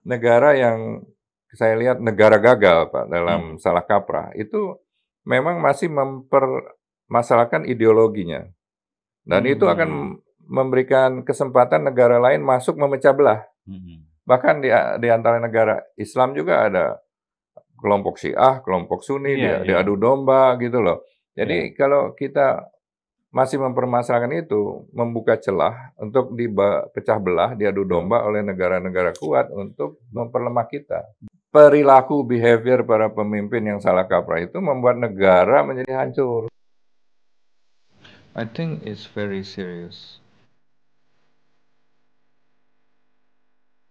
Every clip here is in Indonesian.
negara yang saya lihat negara gagal, Pak, dalam Hmm. salah kaprah, itu memang masih mempermasalahkan ideologinya. Dan itu akan memberikan kesempatan negara lain masuk memecah belah. Bahkan di antara negara Islam juga ada kelompok Syiah, kelompok Sunni, Iya, dia iya, diadu domba gitu loh. iya. Jadi kalau kita masih mempermasalahkan itu, membuka celah untuk dipecah belah, diadu Betul. domba oleh negara-negara kuat untuk memperlemah kita. Perilaku behavior para pemimpin yang salah kaprah itu membuat negara menjadi hancur. I think it's very serious.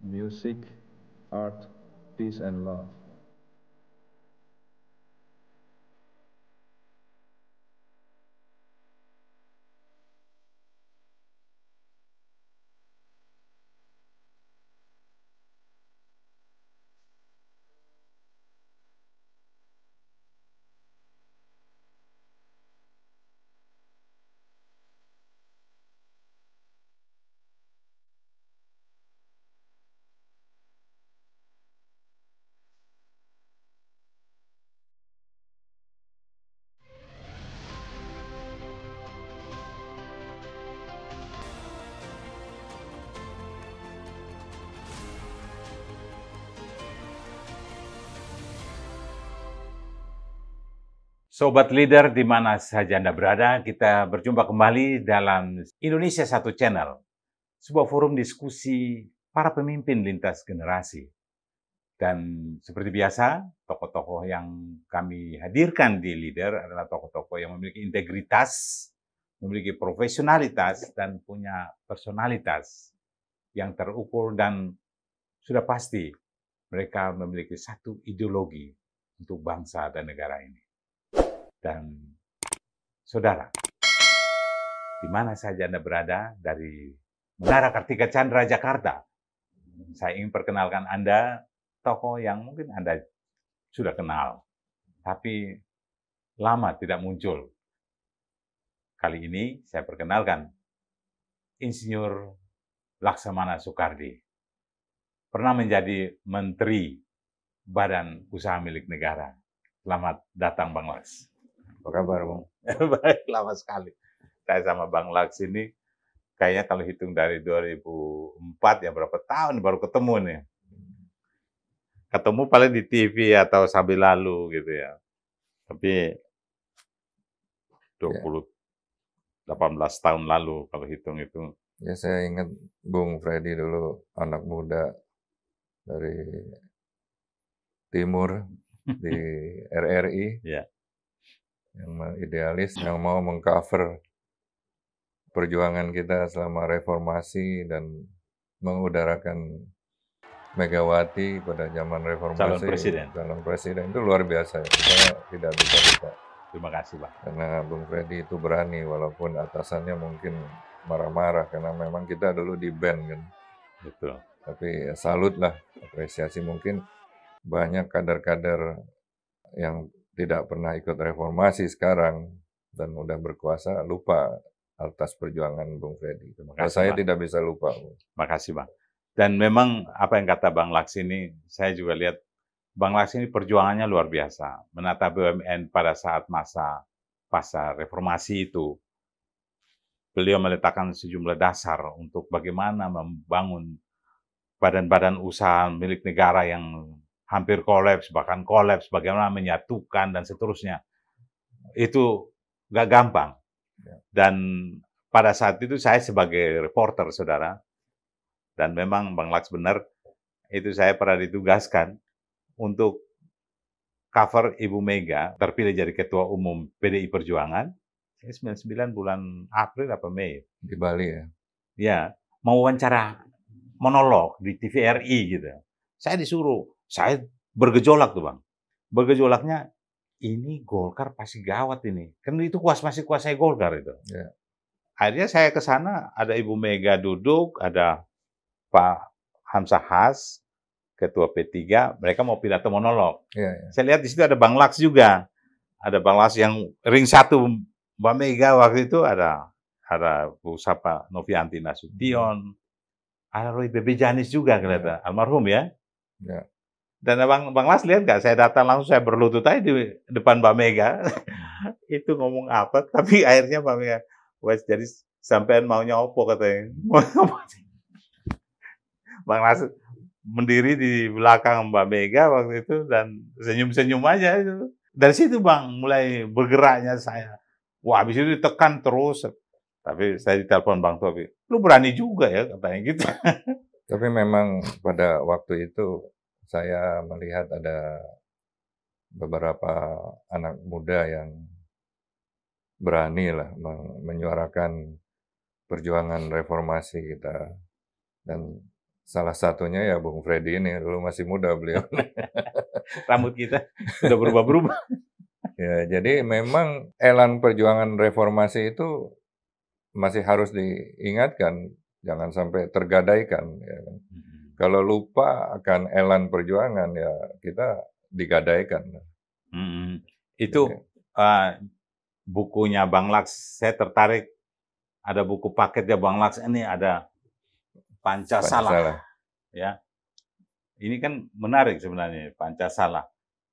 Music, art, peace and love. Sobat Leader, di mana saja Anda berada, kita berjumpa kembali dalam Indonesia Satu Channel, sebuah forum diskusi para pemimpin lintas generasi. Dan seperti biasa, tokoh-tokoh yang kami hadirkan di Leader adalah tokoh-tokoh yang memiliki integritas, memiliki profesionalitas, dan punya personalitas yang terukur, dan sudah pasti mereka memiliki satu ideologi untuk bangsa dan negara ini. Dan saudara, di mana saja Anda berada, dari Menara Kartika Chandra, Jakarta, saya ingin perkenalkan Anda tokoh yang mungkin Anda sudah kenal, tapi lama tidak muncul. Kali ini saya perkenalkan Insinyur Laksamana Soekardi, pernah menjadi Menteri Badan Usaha Milik Negara. Selamat datang, Bang Laks. Apa kabar, Bang? Baik, lama sekali. Saya sama Bang Laks ini kayaknya kalau hitung dari 2004 ya berapa tahun baru ketemu nih. Ketemu paling di TV atau sambil lalu gitu ya. Tapi 18 tahun lalu kalau hitung itu. Ya, saya ingat Bung Freddy dulu anak muda dari timur di RRI. Ya. Yang idealis, yang mau mengcover perjuangan kita selama reformasi dan mengudarakan Megawati pada zaman reformasi, calon presiden itu luar biasa. Saya tidak bisa lupa. Terima kasih, Pak. Karena Bung Freddy itu berani walaupun atasannya mungkin marah-marah karena memang kita dulu di ban kan. Betul. Tapi salut lah, apresiasi. Mungkin banyak kader-kader yang tidak pernah ikut reformasi sekarang dan udah berkuasa lupa atas perjuangan Bung Freddy. Saya Bang. Tidak bisa lupa. Makasih, Bang. Dan memang apa yang kata Bang Laks ini, saya juga lihat Bang Laks ini perjuangannya luar biasa. Menata BUMN pada saat masa pasca reformasi itu, beliau meletakkan sejumlah dasar untuk bagaimana membangun badan-badan usaha milik negara yang hampir kolaps, bahkan kolaps, bagaimana menyatukan dan seterusnya. Itu nggak gampang. Dan pada saat itu saya sebagai reporter, saudara, dan memang Bang Laks benar, itu saya pernah ditugaskan untuk cover Ibu Mega, terpilih jadi Ketua Umum PDI Perjuangan, 99 bulan April apa Mei. Di Bali ya? Ya, mau wawancara monolog di TVRI gitu. Saya disuruh, saya bergejolak tuh Bang. Bergejolaknya, ini Golkar pasti gawat ini. Kan itu masih kuasai Golkar itu. Ya. Akhirnya saya ke sana, ada Ibu Mega duduk, ada Pak Hamzah Has, Ketua P3, mereka mau pidato monolog. Ya, ya. Saya lihat di situ ada Bang Laks juga. Ada Bang Laks yang ring satu Mbak Mega waktu itu ada Bu Sapa Novianti Nasution, ada Roy Bebe Janis juga kelihatan, almarhum ya. Ya. Dan Bang Las lihat nggak, saya datang langsung, saya berlutut aja di depan Mbak Mega. Itu ngomong apa, tapi akhirnya Mbak Mega, wes jadi sampean maunya opo katanya. Bang Las mendiri di belakang Mbak Mega waktu itu dan senyum-senyum aja itu. Dari situ Bang mulai bergeraknya saya. Wah, habis itu ditekan terus. Tapi saya ditelepon Bang Tobi, lu berani juga ya katanya gitu. Tapi memang pada waktu itu saya melihat ada beberapa anak muda yang berani lah menyuarakan perjuangan reformasi kita. Dan salah satunya ya Bung Freddy ini, dulu masih muda beliau. Rambut kita sudah berubah-berubah. Ya, jadi memang elan perjuangan reformasi itu masih harus diingatkan, jangan sampai tergadaikan. Ya kan. Kalau lupa akan elan perjuangan, ya kita digadaikan. Itu bukunya Bang Laks, saya tertarik. Ada buku paketnya Bang Laks, ini ada Pancasila. Ya, ini kan menarik sebenarnya Pancasila.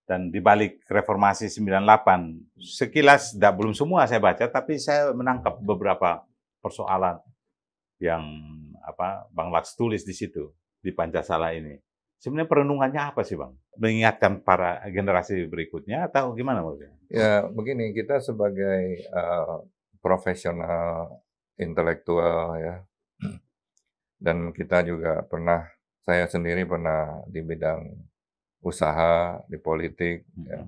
Dan di balik reformasi 98, sekilas belum semua saya baca, tapi saya menangkap beberapa persoalan yang Bang Laks tulis di situ, di Pancasila ini. Sebenarnya perenungannya apa sih Bang? Mengingatkan para generasi berikutnya atau gimana maksudnya? Ya begini, kita sebagai profesional intelektual ya, dan kita juga saya sendiri pernah di bidang usaha, di politik. Ya.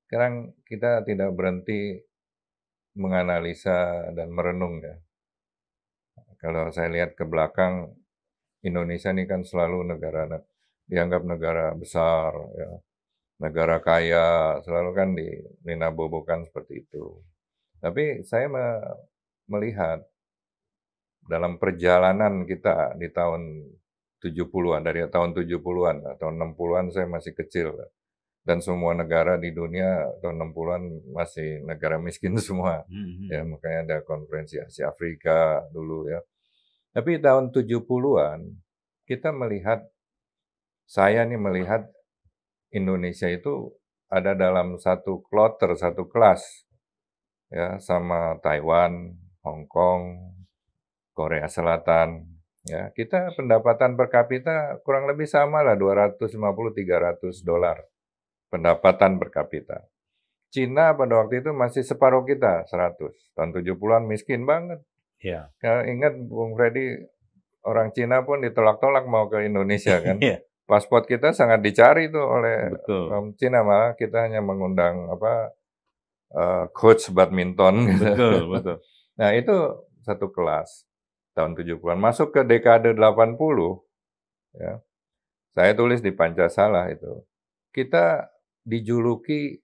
Sekarang kita tidak berhenti menganalisa dan merenung ya. Kalau saya lihat ke belakang, Indonesia ini kan selalu dianggap negara besar, ya, negara kaya, selalu kan dinabobokan seperti itu. Tapi saya melihat dalam perjalanan kita di tahun 70-an, dari tahun 70-an, tahun 60-an saya masih kecil. Dan semua negara di dunia tahun 60-an masih negara miskin semua. Ya, makanya ada konferensi Asia Afrika dulu ya. Tapi tahun 70-an kita saya melihat Indonesia itu ada dalam satu kloter, satu kelas ya sama Taiwan, Hong Kong, Korea Selatan. Ya, kita pendapatan per kapita kurang lebih sama lah, $250-300 pendapatan per kapita. Cina pada waktu itu masih separuh kita, 100. Tahun 70-an miskin banget. Iya. Ingat Bung Freddy, orang Cina pun ditolak-tolak mau ke Indonesia kan. Paspor kita sangat dicari tuh oleh Cina, malah kita hanya mengundang coach badminton gitu. Betul. Nah, itu satu kelas tahun 70-an. Masuk ke dekade 80 ya. Saya tulis di Pancasila itu. Kita dijuluki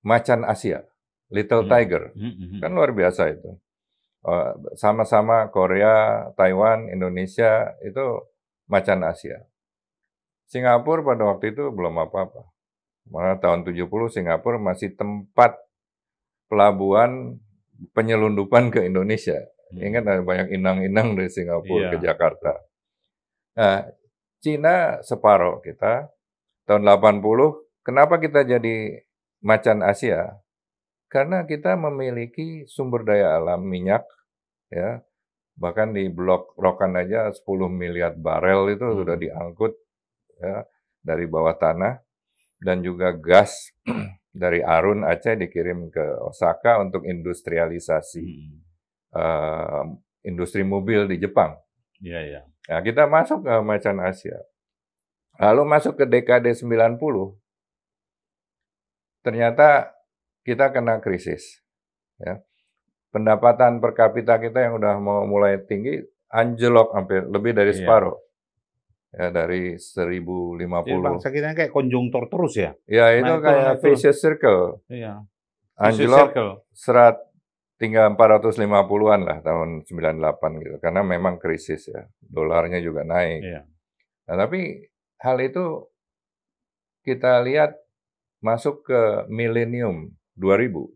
macan Asia, Little Tiger. Kan luar biasa itu. Sama-sama Korea, Taiwan, Indonesia itu macan Asia. Singapura pada waktu itu belum apa-apa. Malah tahun 70 Singapura masih tempat pelabuhan penyelundupan ke Indonesia. Ingat ada banyak inang-inang dari Singapura ke Jakarta. Nah, Cina separuh kita. Tahun 80, kenapa kita jadi macan Asia? Karena kita memiliki sumber daya alam minyak, ya, bahkan di Blok Rokan aja 10 miliar barel itu sudah diangkut ya, dari bawah tanah, dan juga gas dari Arun Aceh dikirim ke Osaka untuk industrialisasi industri mobil di Jepang. Iya. Nah, kita masuk ke macan Asia. Lalu masuk ke dekade 90, ternyata kita kena krisis. Ya. Pendapatan per kapita kita yang udah mau mulai tinggi, anjlok hampir lebih dari separuh. Ya, dari 1050. Jadi bangsa kita kayak konjungtor terus ya? Ya, itu kayak vicious circle. Iya. Anjlok, tinggal 450-an lah tahun 98 gitu. Karena memang krisis ya. Dolarnya juga naik. Iya. Nah, tapi hal itu kita lihat masuk ke milenium 2000.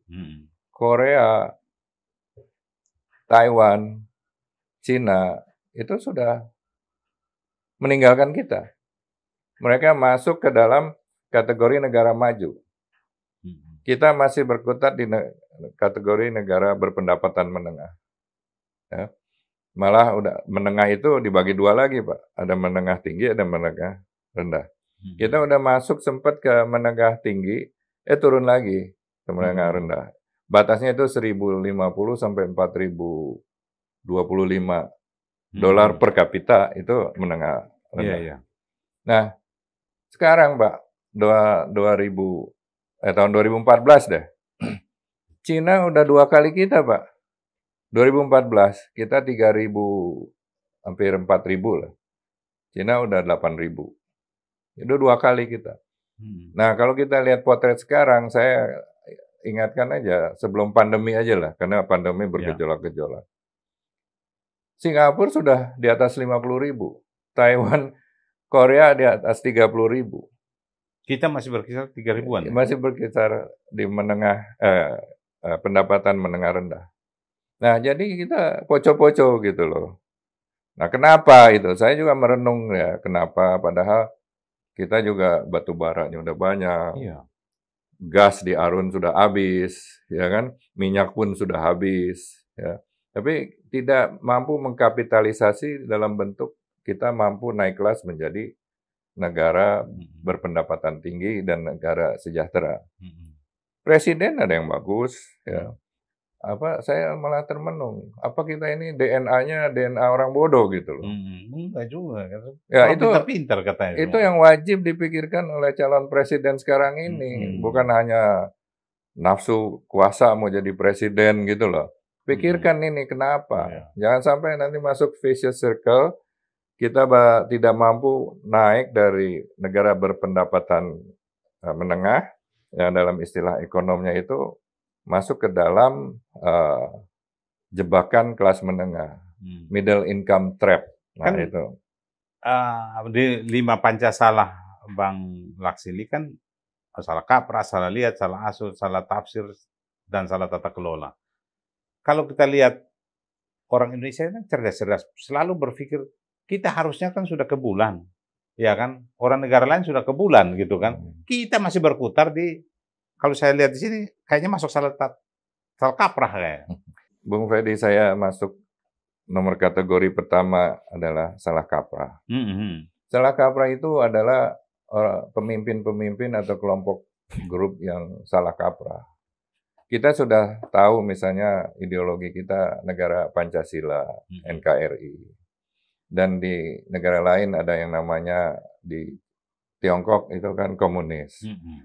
Korea, Taiwan, Cina itu sudah meninggalkan kita. mereka masuk ke dalam kategori negara maju. Kita masih berkutat di kategori negara berpendapatan menengah. Ya. Malah udah menengah itu dibagi dua lagi, Pak. Ada menengah tinggi, ada menengah rendah. Kita udah masuk sempat ke menengah tinggi, turun lagi ke menengah rendah. Batasnya itu 1.050 sampai 4.025 dolar per kapita, itu menengah rendah. Nah, sekarang, Pak, tahun 2014 deh. Cina udah 2 kali kita, Pak. 2014 kita 3.000, hampir 4.000 lah. Cina udah 8.000. Itu 2 kali kita. Nah, kalau kita lihat potret sekarang, saya ingatkan aja sebelum pandemi aja lah, karena pandemi bergejolak-gejolak. Singapura sudah di atas 50.000. Taiwan, Korea di atas 30.000. Kita masih berkisar 3.000-an. Masih berkisar di menengah, pendapatan menengah rendah. Nah, jadi kita poco-poco gitu loh. Nah, kenapa itu? Saya juga merenung ya, kenapa? Padahal kita juga batu baranya udah banyak. Gas di Arun sudah habis, ya kan? Minyak pun sudah habis, ya. Tapi tidak mampu mengkapitalisasi dalam bentuk kita mampu naik kelas menjadi negara berpendapatan tinggi dan negara sejahtera. Presiden ada yang bagus, ya. Saya malah termenung. Apa kita ini DNA-nya DNA orang bodoh gitu loh. Enggak juga. Ya, itu pintar katanya. Itu yang wajib dipikirkan oleh calon presiden sekarang ini. Bukan hanya nafsu kuasa mau jadi presiden gitu loh. Pikirkan ini kenapa. Jangan sampai nanti masuk vicious circle, kita tidak mampu naik dari negara berpendapatan menengah, yang dalam istilah ekonominya itu masuk ke dalam jebakan kelas menengah, middle income trap. Nah, kan, itu. Di 5 Pancasila Bang Laksili kan salah kaprah, salah lihat, salah asuh, salah tafsir, dan salah tata kelola. Kalau kita lihat orang Indonesia kan cerdas-cerdas, selalu berpikir kita harusnya kan sudah ke bulan, ya kan? Orang negara lain sudah ke bulan gitu kan? Kita masih berputar di, kalau saya lihat di sini, kayaknya masuk salah kaprah kayak. Bung Fedi, saya masuk nomor kategori pertama adalah salah kaprah. Salah kaprah itu adalah pemimpin-pemimpin atau kelompok grup yang salah kaprah. Kita sudah tahu misalnya ideologi kita negara Pancasila, NKRI. Dan di negara lain ada yang namanya di Tiongkok itu kan komunis.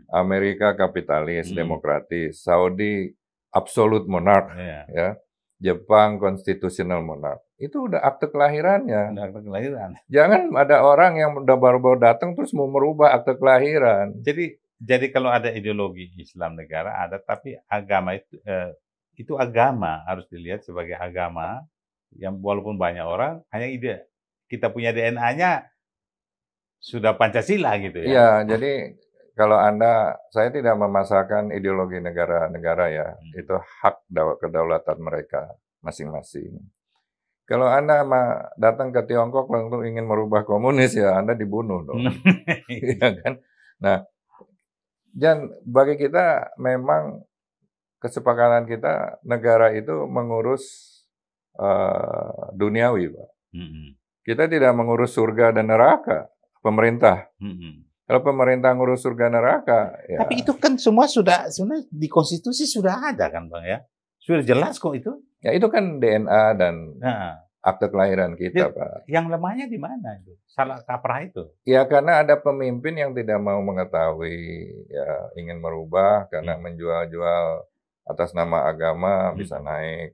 Amerika kapitalis, demokratis. Saudi absolute monarch, ya. Jepang constitutional monarch. Itu udah akte kelahirannya. Udah akte kelahiran. Jangan ada orang yang udah baru-baru datang terus mau merubah akte kelahiran. Jadi kalau ada ideologi Islam negara ada, tapi agama itu agama harus dilihat sebagai agama yang walaupun banyak orang hanya kita punya DNA-nya sudah Pancasila gitu ya. Iya, jadi kalau saya tidak memasakkan ideologi negara-negara ya, itu hak kedaulatan mereka masing-masing. Kalau Anda datang ke Tiongkok langsung ingin merubah komunis ya, Anda dibunuh dong. Iya kan? Nah, dan bagi kita memang kesepakatan kita negara itu mengurus duniawi, Pak. Kita tidak mengurus surga dan neraka, pemerintah. Kalau pemerintah ngurus surga neraka, ya. Tapi itu kan semua sudah di konstitusi sudah ada kan, Bang ya? Sudah jelas kok itu. Ya itu kan DNA dan akte kelahiran kita, Pak. Yang lemahnya di mana itu? Salah kaprah itu? Ya karena ada pemimpin yang tidak mau mengetahui, ya ingin merubah karena menjual-jual atas nama agama bisa naik.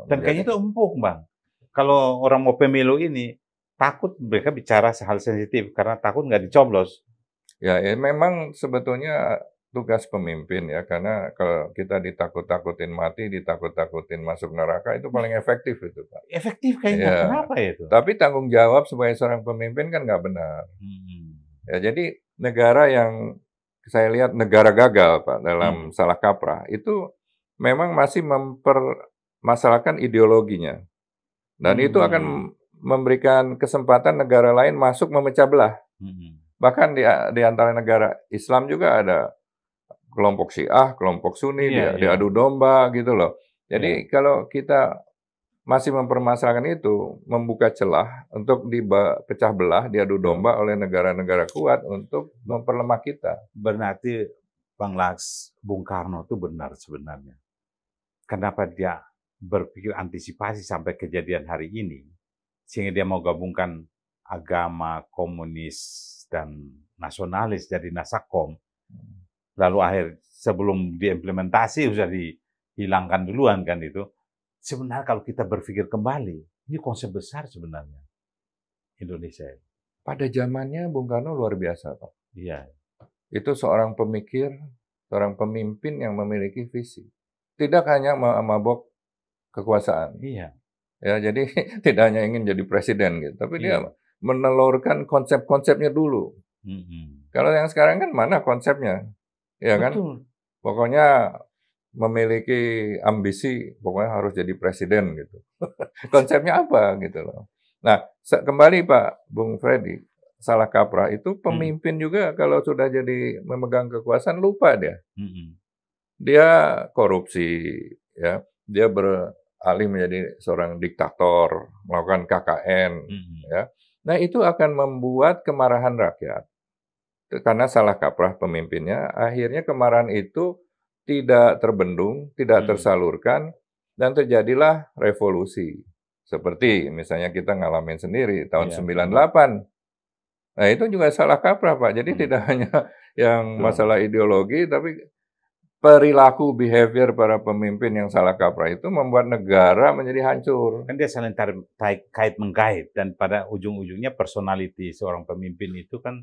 Dan kayaknya itu empuk, Bang. Kalau orang mau pemilu ini takut mereka bicara hal sensitif karena takut nggak dicoblos. Ya memang sebetulnya tugas pemimpin ya, karena kalau kita ditakut-takutin mati, ditakut-takutin masuk neraka, itu paling efektif itu, Pak. Efektif kayaknya, ya. Kenapa ya itu? Tapi tanggung jawab sebagai seorang pemimpin kan nggak benar. Ya, jadi negara yang saya lihat negara gagal, Pak, dalam salah kaprah, itu memang masih mempermasalahkan ideologinya. Dan itu akan memberikan kesempatan negara lain masuk memecah belah. Bahkan di antara negara Islam juga ada kelompok Syiah, kelompok Sunni, diadu domba gitu loh. Jadi kalau kita masih mempermasalahkan itu, membuka celah untuk dipecah belah, diadu domba oleh negara-negara kuat untuk memperlemah kita. Berarti Bang Laks, Bung Karno itu benar sebenarnya. Kenapa dia berpikir antisipasi sampai kejadian hari ini, sehingga dia mau gabungkan agama, komunis, dan nasionalis jadi Nasakom. Lalu sebelum diimplementasi sudah dihilangkan duluan kan itu. Sebenarnya kalau kita berpikir kembali, ini konsep besar sebenarnya Indonesia. Pada zamannya Bung Karno luar biasa, Pak. Iya. Itu seorang pemikir, seorang pemimpin yang memiliki visi. Tidak hanya mabok kekuasaan. Iya. Ya, jadi tidak hanya ingin jadi presiden gitu, tapi dia menelurkan konsep-konsepnya dulu. Kalau yang sekarang kan mana konsepnya? Ya kan? Betul. Pokoknya memiliki ambisi, pokoknya harus jadi presiden gitu. Konsepnya apa gitu loh. Nah, kembali Pak Bung Freddy, salah kaprah itu pemimpin juga kalau sudah jadi memegang kekuasaan lupa dia. Dia korupsi, ya, dia beralih menjadi seorang diktator, melakukan KKN, ya. Nah, itu akan membuat kemarahan rakyat. Karena salah kaprah pemimpinnya, akhirnya kemarahan itu tidak terbendung, tidak tersalurkan, dan terjadilah revolusi. Seperti misalnya kita ngalamin sendiri tahun 98. Nah, itu juga salah kaprah, Pak. Jadi tidak hanya yang masalah ideologi, tapi perilaku, behavior para pemimpin yang salah kaprah itu membuat negara menjadi hancur. Kan dia saling kait-mengkait, dan pada ujung-ujungnya personality seorang pemimpin itu kan,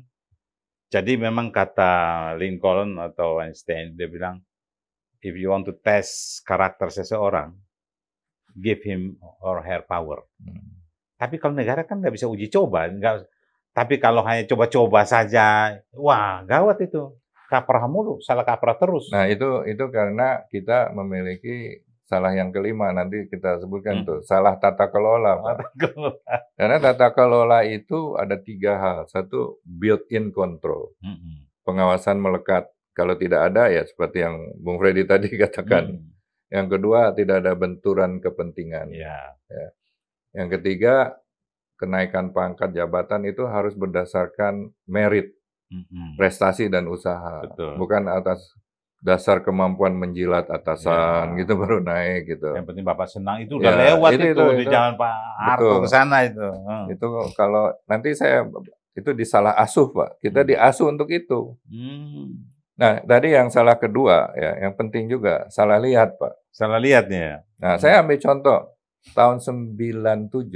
jadi memang kata Lincoln atau Einstein, dia bilang, if you want to test karakter seseorang, give him or her power. Tapi kalau negara kan nggak bisa uji coba. Tapi kalau hanya coba-coba saja, wah gawat itu. Kaprah mulu, salah kaprah terus. Nah itu karena kita memiliki salah yang kelima, nanti kita sebutkan tuh, salah tata kelola. Karena tata kelola itu ada 3 hal. Satu, built-in control. Pengawasan melekat. Kalau tidak ada, ya seperti yang Bung Freddy tadi katakan. Yang kedua, tidak ada benturan kepentingan. Ya. Yang ketiga, kenaikan pangkat jabatan itu harus berdasarkan merit, prestasi dan usaha. Betul. Bukan atas dasar kemampuan menjilat atasan, gitu baru naik gitu. Yang penting Bapak senang, itu udah lewat itu di zaman Pak Harto ke sana itu. Itu kalau nanti itu disalah asuh, Pak. Kita diasuh untuk itu. Nah, tadi yang salah kedua, ya, yang penting juga, salah lihat, Pak. Salah lihatnya. Nah, saya ambil contoh, tahun 97,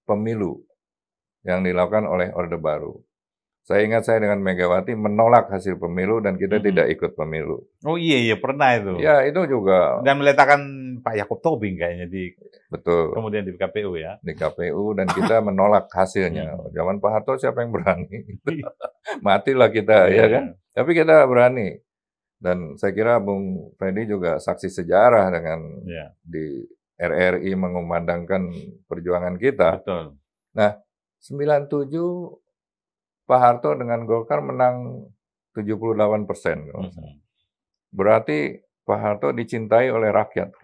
pemilu yang dilakukan oleh Orde Baru. Saya ingat saya dengan Megawati menolak hasil pemilu dan kita tidak ikut pemilu. Oh iya, pernah itu. Ya, itu juga. Dan meletakkan Pak Yakob Tobing kayaknya Betul. Kemudian di KPU ya. Di KPU, dan kita menolak hasilnya. Zaman Pak Harto siapa yang berani? Matilah kita, ya kan? Tapi kita berani. Dan saya kira Bung Freddy juga saksi sejarah dengan di RRI mengumandangkan perjuangan kita. Betul. Nah, 97 Pak Harto dengan Golkar menang 78%. Berarti Pak Harto dicintai oleh rakyat.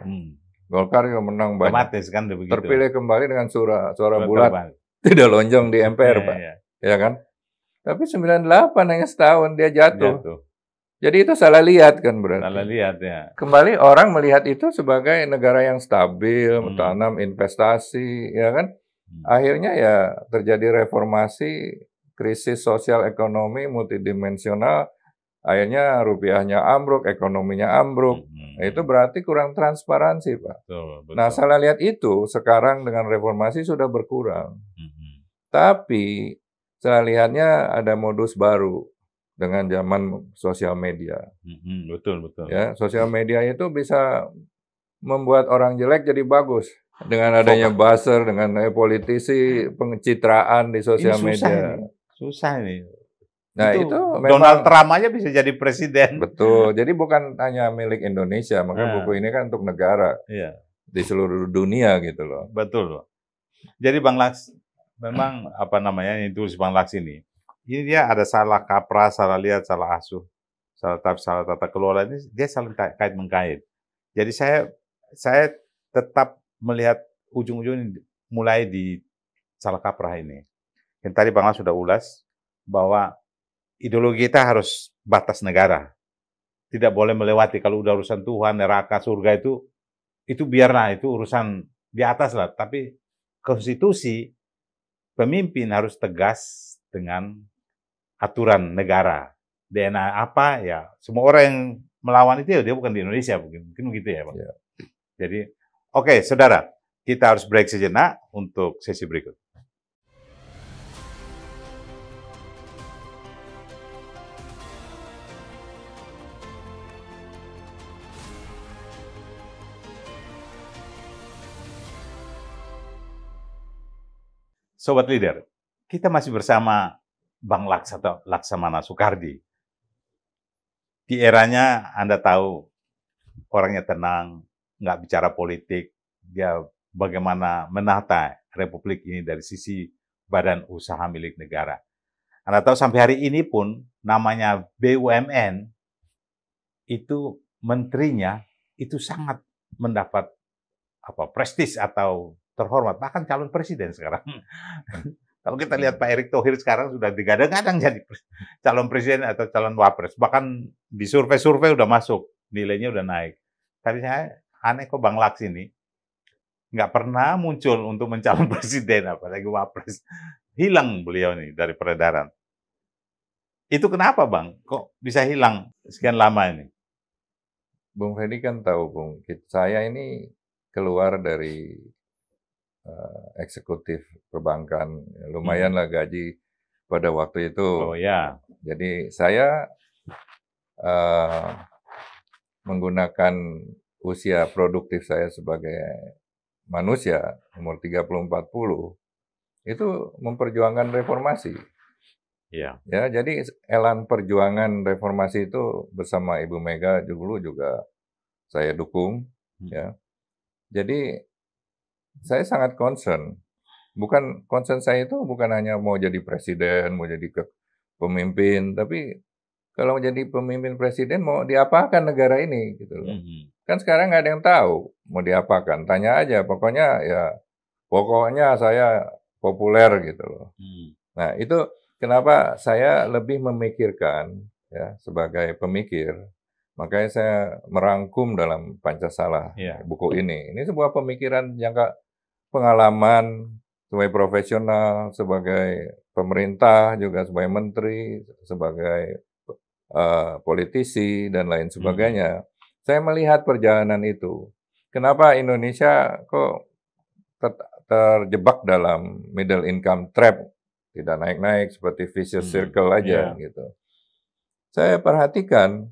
Golkar juga menang banyak. Otomatis kan begitu. Terpilih kembali dengan suara bulat. Tidak lonjong di MPR, Pak. Ya kan? Tapi 98 hanya setahun dia jatuh. Jadi itu salah lihat kan berarti. Salah lihat ya. Kembali orang melihat itu sebagai negara yang stabil, mentanam investasi, ya kan? Akhirnya ya terjadi reformasi, krisis sosial ekonomi multidimensional, akhirnya rupiahnya ambruk, ekonominya ambruk. Nah, itu berarti kurang transparansi, Pak. Betul. Nah, salah lihat itu sekarang dengan reformasi sudah berkurang. Tapi salah lihatnya ada modus baru dengan zaman sosial media. Betul. Ya, sosial media itu bisa membuat orang jelek jadi bagus. Dengan adanya buzzer, dengan politisi, pencitraan di sosial media. Susah ini. Nah, itu memang Donald Trump aja bisa jadi presiden. Betul. Jadi bukan hanya milik Indonesia, makanya buku ini kan untuk negara. Di seluruh dunia gitu loh. Betul. Jadi Bang Laks, memang yang ditulis Bang Laks ini, ini dia ada salah kaprah, salah lihat, salah asuh, salah tata kelola, ini dia saling kait mengkait. Jadi saya tetap melihat ujung-ujung mulai di salah kaprah ini. Yang tadi Bang Mas sudah ulas bahwa ideologi kita harus batas negara. Tidak boleh melewati. Kalau udah urusan Tuhan, neraka, surga itu biarlah, itu urusan di atas lah. Tapi konstitusi, pemimpin harus tegas dengan aturan negara. DNA apa ya, semua orang yang melawan itu ya dia bukan di Indonesia, mungkin begitu ya Bang. Ya. Jadi, oke, saudara, kita harus break sejenak untuk sesi berikut. Sobat Leader, kita masih bersama Bang Laksamana Soekardi. Di eranya Anda tahu orangnya tenang, nggak bicara politik, dia bagaimana menata Republik ini dari sisi badan usaha milik negara. Anda tahu sampai hari ini pun namanya BUMN, itu menterinya itu sangat mendapat prestis atau terhormat, bahkan calon presiden sekarang. Kalau kita lihat Pak Erick Thohir sekarang sudah digadang-gadang jadi calon presiden atau calon wapres. Bahkan di survei-survei udah masuk, nilainya udah naik. Tapi saya aneh kok Bang Laks ini nggak pernah muncul untuk mencalon presiden, apalagi wapres. Hilang beliau nih dari peredaran. Itu kenapa Bang? Kok bisa hilang sekian lama ini? Bung Fedi kan tahu, Bung, saya ini keluar dari eksekutif perbankan, lumayan lah gaji pada waktu itu. Oh ya. Jadi saya menggunakan usia produktif saya sebagai manusia, umur 30-40, itu memperjuangkan reformasi. Iya. Ya, jadi elan perjuangan reformasi itu bersama Ibu Mega dulu juga saya dukung. Ya, jadi saya sangat concern. Concern saya itu bukan hanya mau jadi presiden, mau jadi pemimpin, tapi kalau jadi pemimpin presiden mau diapakan negara ini gitu loh. Kan sekarang nggak ada yang tahu mau diapakan. Tanya aja, pokoknya saya populer gitu loh. Nah, itu kenapa saya lebih memikirkan ya sebagai pemikir. Makanya saya merangkum dalam Pancasala buku ini. Ini sebuah pemikiran jangka pengalaman sebagai profesional, sebagai pemerintah, juga sebagai menteri, sebagai politisi, dan lain sebagainya. Saya melihat perjalanan itu. Kenapa Indonesia kok terjebak dalam middle income trap, tidak naik-naik seperti vicious circle aja gitu. Saya perhatikan,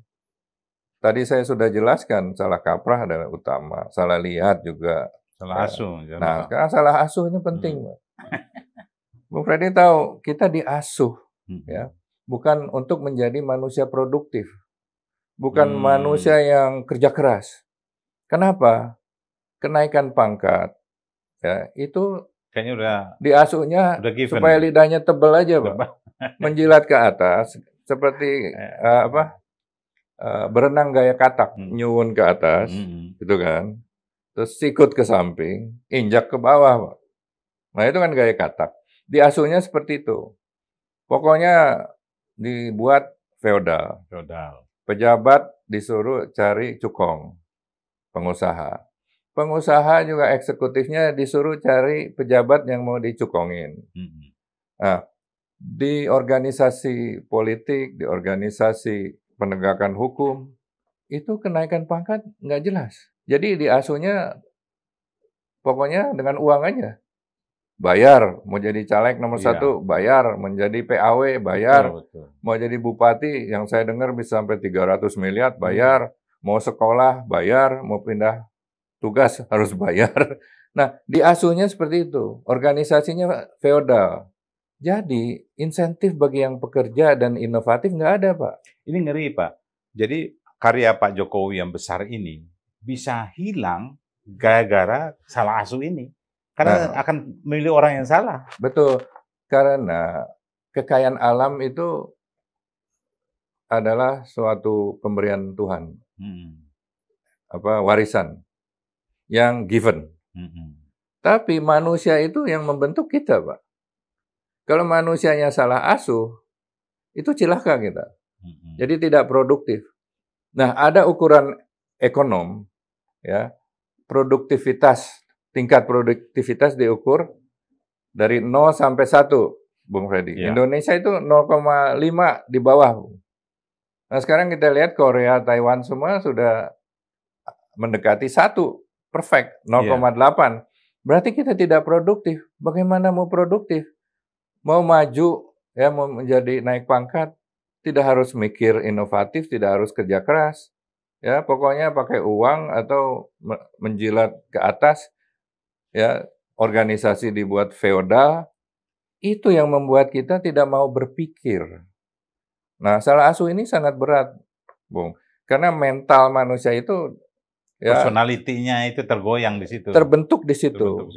tadi saya sudah jelaskan salah kaprah adalah utama, salah lihat juga. Salah asuh. Nah, sekarang salah asuh ini penting. Bung Freddy tahu, kita diasuh, ya, bukan untuk menjadi manusia produktif, bukan manusia yang kerja keras. Kenapa? Kenaikan pangkat, ya, itu kayaknya udah diasuhnya supaya lidahnya tebal aja, Pak. Menjilat ke atas, seperti berenang gaya katak, nyuwun ke atas, gitu kan. Terus sikut ke samping, injak ke bawah, Pak. Nah, itu kan gaya katak. Diasuhnya seperti itu. Pokoknya dibuat feodal. Pejabat disuruh cari cukong, pengusaha. Pengusaha juga eksekutifnya disuruh cari pejabat yang mau dicukongin. Nah, di organisasi politik, di organisasi penegakan hukum, itu kenaikan pangkat nggak jelas. Jadi diasuhnya pokoknya dengan uang aja. Bayar, mau jadi caleg nomor 1, bayar, menjadi PAW, bayar, betul. Mau jadi bupati, yang saya dengar bisa sampai 300 miliar, bayar, mau sekolah, bayar, mau pindah tugas, harus bayar. Nah, diasuhnya seperti itu, organisasinya feodal. Jadi, insentif bagi yang pekerja dan inovatif nggak ada, Pak. Ini ngeri, Pak. Jadi, karya Pak Jokowi yang besar ini bisa hilang gara-gara salah asuh ini. Karena akan memilih orang yang salah. Betul. Karena kekayaan alam itu adalah suatu pemberian Tuhan, warisan yang given. Tapi manusia itu yang membentuk kita, Pak. Kalau manusianya salah asuh, itu cilaka kita. Jadi tidak produktif. Nah, ada ukuran ekonom, ya, tingkat produktivitas diukur dari 0 sampai 1, Bung Freddy. Ya. Indonesia itu 0,5 di bawah. Nah, sekarang kita lihat Korea, Taiwan semua sudah mendekati 1, perfect, 0,8. Berarti kita tidak produktif. Bagaimana mau produktif? Mau maju, ya, mau menjadi naik pangkat, tidak harus mikir inovatif, tidak harus kerja keras. Ya, pokoknya pakai uang atau menjilat ke atas. Ya, organisasi dibuat feodal. Itu yang membuat kita tidak mau berpikir. Nah, salah asuh ini sangat berat, Bung. Karena mental manusia itu, ya, personalitinya itu tergoyang di situ. Terbentuk di situ.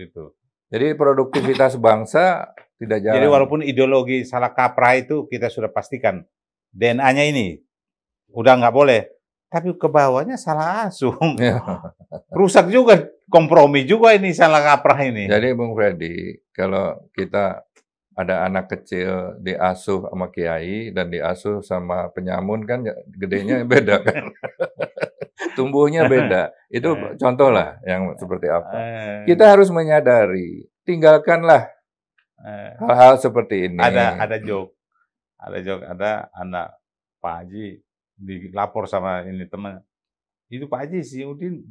Jadi produktivitas bangsa tidak jalan. Jadi walaupun ideologi salah kaprah itu kita sudah pastikan DNA-nya ini udah nggak boleh, tapi ke bawahnya salah asuh. Rusak juga, kompromi juga ini salah kaprah ini. Jadi Bung Freddy, kalau kita ada anak kecil diasuh sama kiai dan diasuh sama penyamun kan gedenya beda kan. Tumbuhnya beda. Itu contoh lah yang seperti apa. Kita harus menyadari, tinggalkanlah hal-hal seperti ini. Ada anak Pak Haji dilapor sama ini teman. Itu Pak Haji si Udin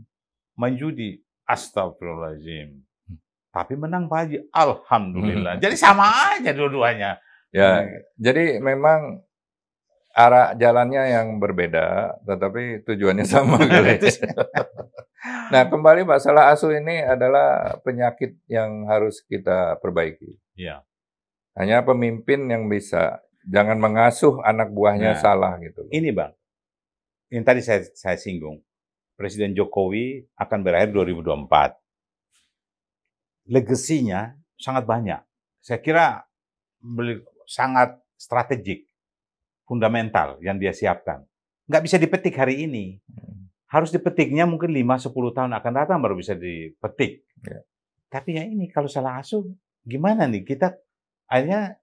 main judi. Astagfirullahaladzim. Tapi menang Pak Haji. Alhamdulillah. Jadi sama aja dua-duanya. Ya, jadi memang arah jalannya yang berbeda, tetapi tujuannya sama. Nah, kembali Pak, salah asuh ini adalah penyakit yang harus kita perbaiki. Ya. Hanya pemimpin yang bisa, jangan mengasuh anak buahnya salah gitu. Ini Bang, ini tadi saya singgung, Presiden Jokowi akan berakhir 2024. Legasinya sangat banyak. Saya kira sangat strategik, fundamental yang dia siapkan. Nggak bisa dipetik hari ini. Harus dipetiknya mungkin 5-10 tahun akan datang baru bisa dipetik. Ya. Tapi ya ini kalau salah asuh, gimana nih? Kita akhirnya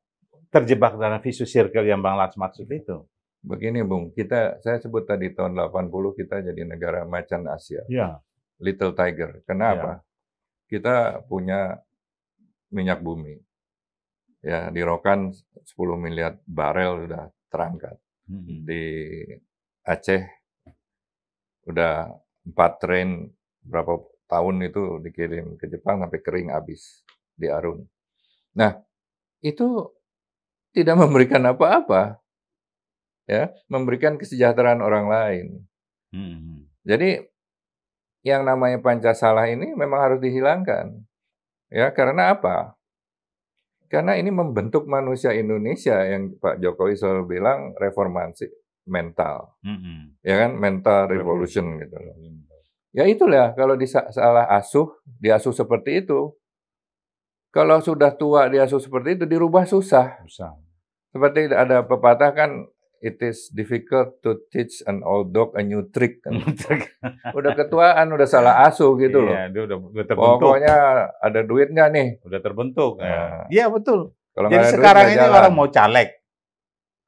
terjebak dalam vicious circle yang Bang Lats maksud itu. Begini Bung, saya sebut tadi tahun 80 kita jadi negara macan Asia. Ya. Little Tiger. Kenapa? Kita punya minyak bumi. Ya, di Rokan 10 miliar barel sudah terangkat. Di Aceh udah 4 train berapa tahun itu dikirim ke Jepang sampai kering habis di Arun. Nah, itu tidak memberikan apa-apa. Ya, memberikan kesejahteraan orang lain. Jadi yang namanya Pancasila ini memang harus dihilangkan. Ya, karena apa? Karena ini membentuk manusia Indonesia yang Pak Jokowi selalu bilang reformasi mental. Ya kan, mental revolution gitu. Ya itulah, kalau salah diasuh seperti itu. Kalau sudah tua diasuh seperti itu, dirubah susah. Seperti ada pepatah kan, it is difficult to teach an old dog a new trick. Kan? Udah ketuaan, udah salah asuh gitu loh. Iya, dia udah terbentuk. Pokoknya ada duit nggak nih? Udah terbentuk. Iya betul. Kalau jadi sekarang ini orang mau caleg,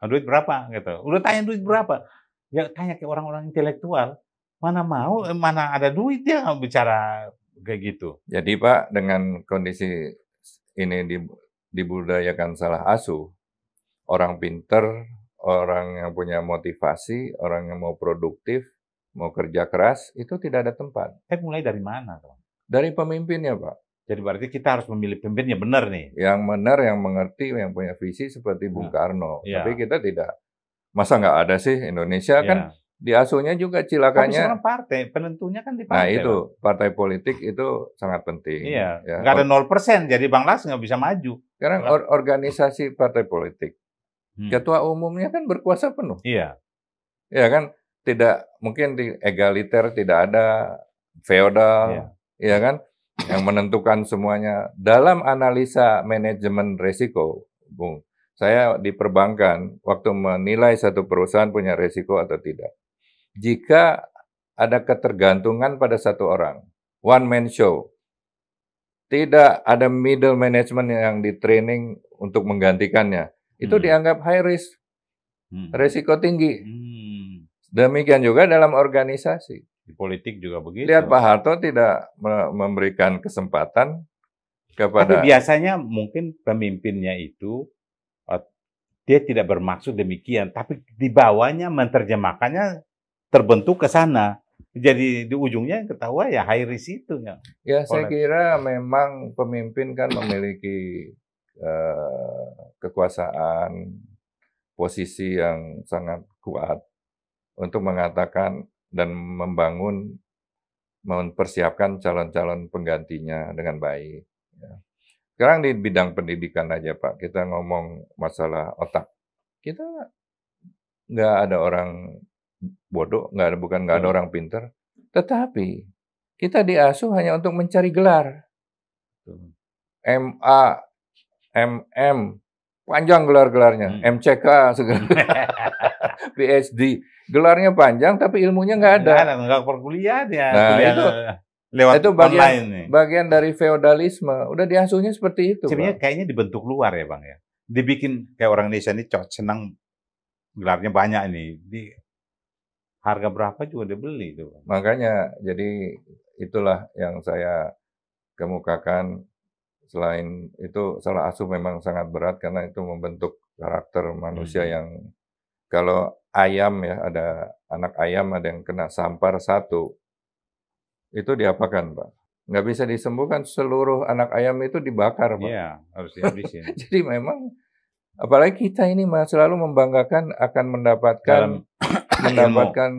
duit berapa gitu. Udah tanya duit berapa? Ya tanya ke orang-orang intelektual. Mana mau, mana ada duit dia nggak bicara kayak gitu. Jadi Pak, dengan kondisi ini dibudayakan salah asuh, orang pinter, orang yang punya motivasi, orang yang mau produktif, mau kerja keras, itu tidak ada tempat. Tapi mulai dari mana, Tom? Dari pemimpinnya, Pak. Jadi berarti kita harus memilih pemimpinnya benar nih. Yang benar, yang mengerti, yang punya visi seperti Bung Karno. Tapi kita tidak. Masa nggak ada sih Indonesia kan diasuhnya juga cilakanya. Tapi sekarang partai, penentunya kan di partai. Nah itu, partai politik itu sangat penting. Iya, ya. Nggak ada 0%, jadi Bang Las nggak bisa maju. Sekarang organisasi partai politik, ketua umumnya kan berkuasa penuh. Iya. Ya kan, tidak mungkin di egaliter, tidak ada feodal, ya kan, yang menentukan semuanya. Dalam analisa manajemen resiko, Bung, saya di perbankan, waktu menilai satu perusahaan punya resiko atau tidak. Jika ada ketergantungan pada satu orang, one man show, tidak ada middle management yang di-training untuk menggantikannya, itu dianggap high risk, resiko tinggi. Demikian juga dalam organisasi. Di politik juga begitu. Lihat Pak Harto tidak memberikan kesempatan kepada... Tapi biasanya mungkin pemimpinnya itu, dia tidak bermaksud demikian, tapi di bawahnya menerjemahkannya terbentuk ke sana. Jadi di ujungnya ketahuan ya high risk itu. Ya, saya kira memang pemimpin kan memiliki kekuasaan, posisi yang sangat kuat untuk mengatakan dan mempersiapkan calon-calon penggantinya dengan baik. Ya. Sekarang di bidang pendidikan aja Pak, kita ngomong masalah otak. Kita nggak ada orang bodoh, nggak ada orang pintar, tetapi kita diasuh hanya untuk mencari gelar. MA, MM, panjang gelar-gelarnya, MCK segala, PhD, gelarnya panjang tapi ilmunya nggak ada. Nggak perkuliahan ya. Nah itu lewat itu bagian dari feodalisme. Udah diasuhnya seperti itu. Sebenarnya kayaknya dibentuk luar ya Bang ya. Dibikin kayak orang Indonesia ini senang gelarnya banyak ini. Di harga berapa juga dia beli itu. Makanya jadi itulah yang saya kemukakan. Selain itu salah asuh memang sangat berat karena itu membentuk karakter manusia yang kalau ayam ya ada anak ayam ada yang kena sampar satu. Itu diapakan, Pak? Nggak bisa disembuhkan, seluruh anak ayam itu dibakar, Pak. Iya, harus dihabisin. Jadi memang, apalagi kita ini selalu membanggakan akan mendapatkan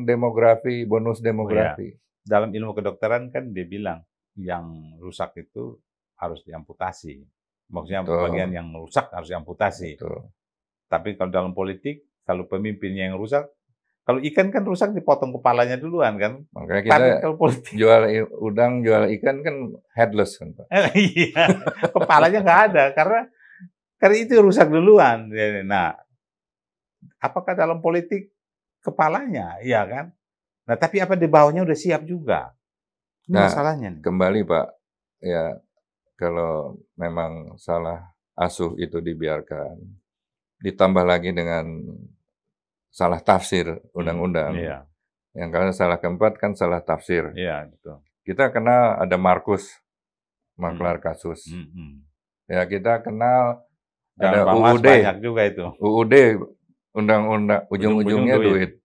demografi, bonus demografi. Oh, iya. Dalam ilmu kedokteran kan dia bilang, yang rusak itu harus diamputasi. Maksudnya bagian yang rusak harus diamputasi. Betul. Tapi kalau dalam politik, kalau pemimpinnya yang rusak, kalau ikan kan rusak dipotong kepalanya duluan kan. Makanya kita kalau jual udang, jual ikan kan headless kan Pak. Iya, kepalanya nggak ada karena itu rusak duluan. Nah, apakah dalam politik kepalanya, iya kan? Nah, tapi apa di bawahnya udah siap juga? Ini masalahnya. Nih. Kembali Pak, ya kalau memang salah asuh itu dibiarkan, ditambah lagi dengan salah tafsir undang-undang. Iya. Yang karena salah keempat kan salah tafsir. Iya, betul. Kita kenal ada Markus, maklar kasus. Ya, kita kenal ada UUD. Banyak juga itu. UUD, undang-undang, ujung-ujungnya duit.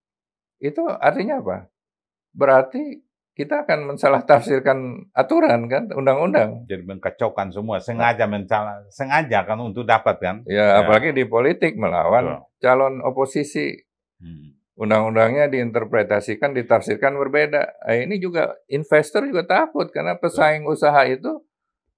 Itu artinya apa? Berarti kita akan mensalah tafsirkan aturan kan, undang-undang. Jadi mengkacaukan semua, sengaja kan untuk dapat kan. Ya, apalagi di politik melawan calon oposisi. Undang-undangnya diinterpretasikan, ditafsirkan berbeda. Ini juga investor juga takut karena pesaing usaha itu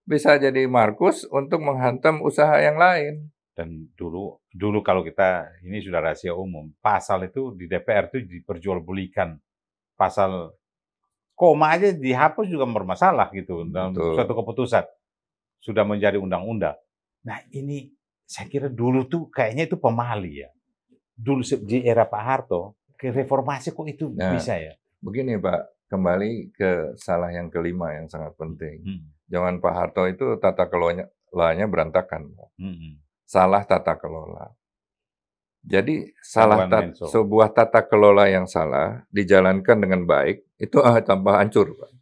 bisa jadi Markus untuk menghantam usaha yang lain. Dan dulu kalau kita ini sudah rahasia umum, pasal itu di DPR itu diperjualbelikan. Pasal koma aja dihapus juga bermasalah gitu dalam suatu keputusan. Sudah menjadi undang-undang. Nah ini saya kira dulu tuh kayaknya itu pemali ya. Dulu di era Pak Harto, ke reformasi kok itu bisa ya? Begini Pak, kembali ke salah yang kelima yang sangat penting. Zaman Pak Harto itu tata kelolanya berantakan. Salah tata kelola. Jadi sebuah tata kelola yang salah dijalankan dengan baik, itu tambah hancur Pak.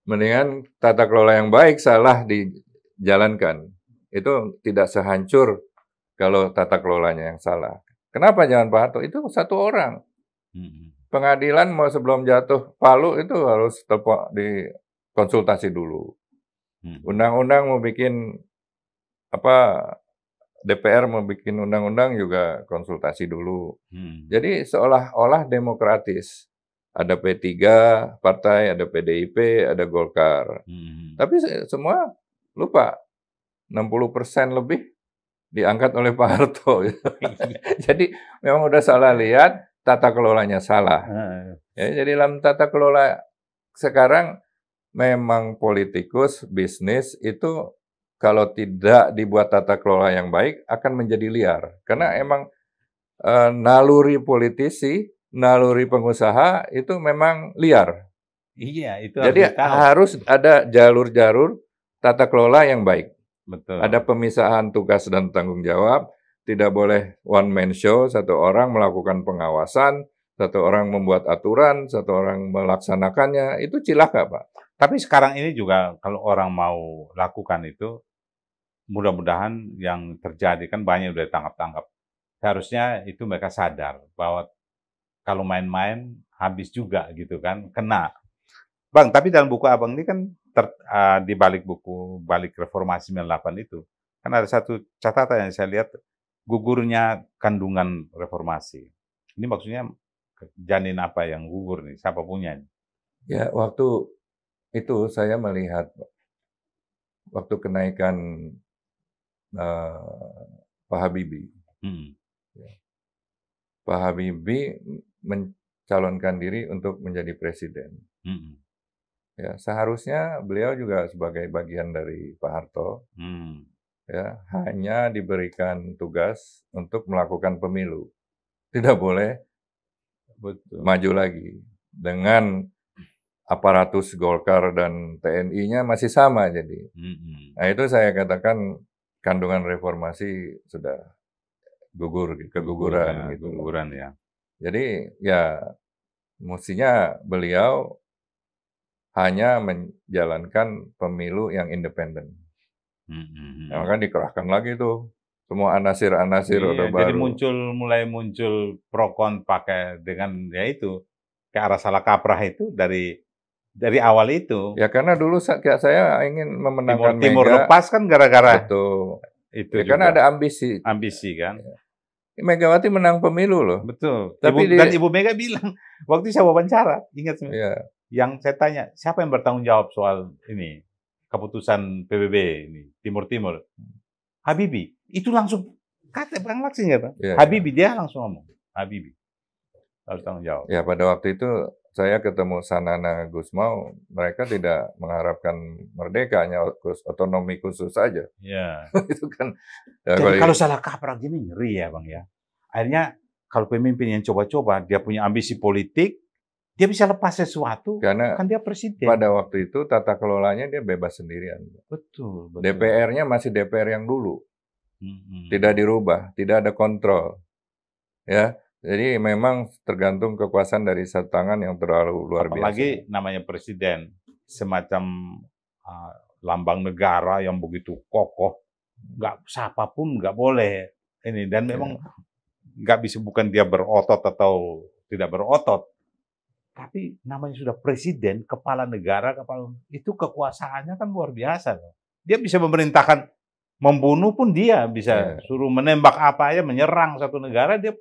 Mendingan tata kelola yang baik salah dijalankan. Itu tidak sehancur kalau tata kelolanya yang salah. Kenapa jangan Pak Harto? Itu satu orang. Pengadilan mau sebelum jatuh palu itu harus dikonsultasi dulu. Undang-undang mau bikin DPR mau bikin undang-undang juga konsultasi dulu. Jadi seolah-olah demokratis. Ada P3 partai, ada PDIP, ada Golkar. Tapi semua lupa 60% lebih diangkat oleh Pak Harto. Jadi memang udah salah lihat, tata kelolanya salah. Ya, jadi dalam tata kelola sekarang memang politikus, bisnis itu kalau tidak dibuat tata kelola yang baik akan menjadi liar. Karena emang naluri politisi, naluri pengusaha itu memang liar. Iya, itu harus Jadi tahu. harus ada jalur-jalur tata kelola yang baik. Betul. Ada pemisahan tugas dan tanggung jawab, tidak boleh one man show, satu orang melakukan pengawasan, satu orang membuat aturan, satu orang melaksanakannya, itu cilaka, Pak. Tapi sekarang ini juga kalau orang mau lakukan itu, mudah-mudahan yang terjadi kan banyak udah tangkap-tangkap. Seharusnya itu mereka sadar bahwa kalau main-main habis juga gitu kan, kena. Bang, tapi dalam buku Abang ini kan di balik buku balik Reformasi 98 itu, kan ada satu catatan yang saya lihat, gugurnya kandungan reformasi. Ini maksudnya janin apa yang gugur nih? Siapa punya? Ya, waktu itu saya melihat waktu kenaikan Pak Habibie. Pak Habibie mencalonkan diri untuk menjadi presiden. Ya, seharusnya beliau juga sebagai bagian dari Pak Harto, ya, hanya diberikan tugas untuk melakukan pemilu. Tidak boleh maju lagi. Dengan aparatus Golkar dan TNI-nya masih sama jadi. Nah, itu saya katakan kandungan reformasi sudah keguguran gitu. Keguguran ya. Jadi ya mestinya beliau hanya menjalankan pemilu yang independen. Nah, kan dikerahkan lagi tuh semua anasir-anasir udah Jadi baru. mulai muncul pro kon pakai dengan ya itu ke arah salah kaprah itu dari awal itu. Ya karena dulu kayak saya ingin memenangkan Timur Mega. lepas kan gara-gara Betul. itu Ya, juga. karena ada ambisi. Ambisi kan. Megawati menang pemilu loh. Betul. Tapi dan Ibu Mega bilang waktu saya wawancara, ingat ya. Yang saya tanya, siapa yang bertanggung jawab soal ini keputusan PBB ini Timur-Timur? Habibie. Itu langsung kata Bang Laksmi nggak, Bang? Ya, Habibie dia langsung ngomong. Habibie harus tanggung jawab. Ya pada waktu itu saya ketemu Sanana Gusmao, mereka tidak mengharapkan merdeka, hanya otonomi khusus saja. Ya. Itu kan. Ya, jadi kalau salah kaprah gini ngeri ya Bang ya. Akhirnya kalau pemimpin yang coba-coba dia punya ambisi politik, dia bisa lepas sesuatu, karena kan dia presiden. Pada waktu itu tata kelolanya dia bebas sendirian. Betul. DPR-nya masih DPR yang dulu, tidak dirubah, tidak ada kontrol, ya. Jadi memang tergantung kekuasaan dari satu tangan yang terlalu luar biasa. Apalagi namanya presiden, semacam lambang negara yang begitu kokoh, nggak siapapun nggak boleh ini, dan memang nggak bisa, bukan dia berotot atau tidak berotot. Tapi namanya sudah presiden, kepala negara, itu kekuasaannya kan luar biasa. Dia bisa memerintahkan, membunuh pun dia bisa, suruh menembak apa aja, menyerang satu negara, dia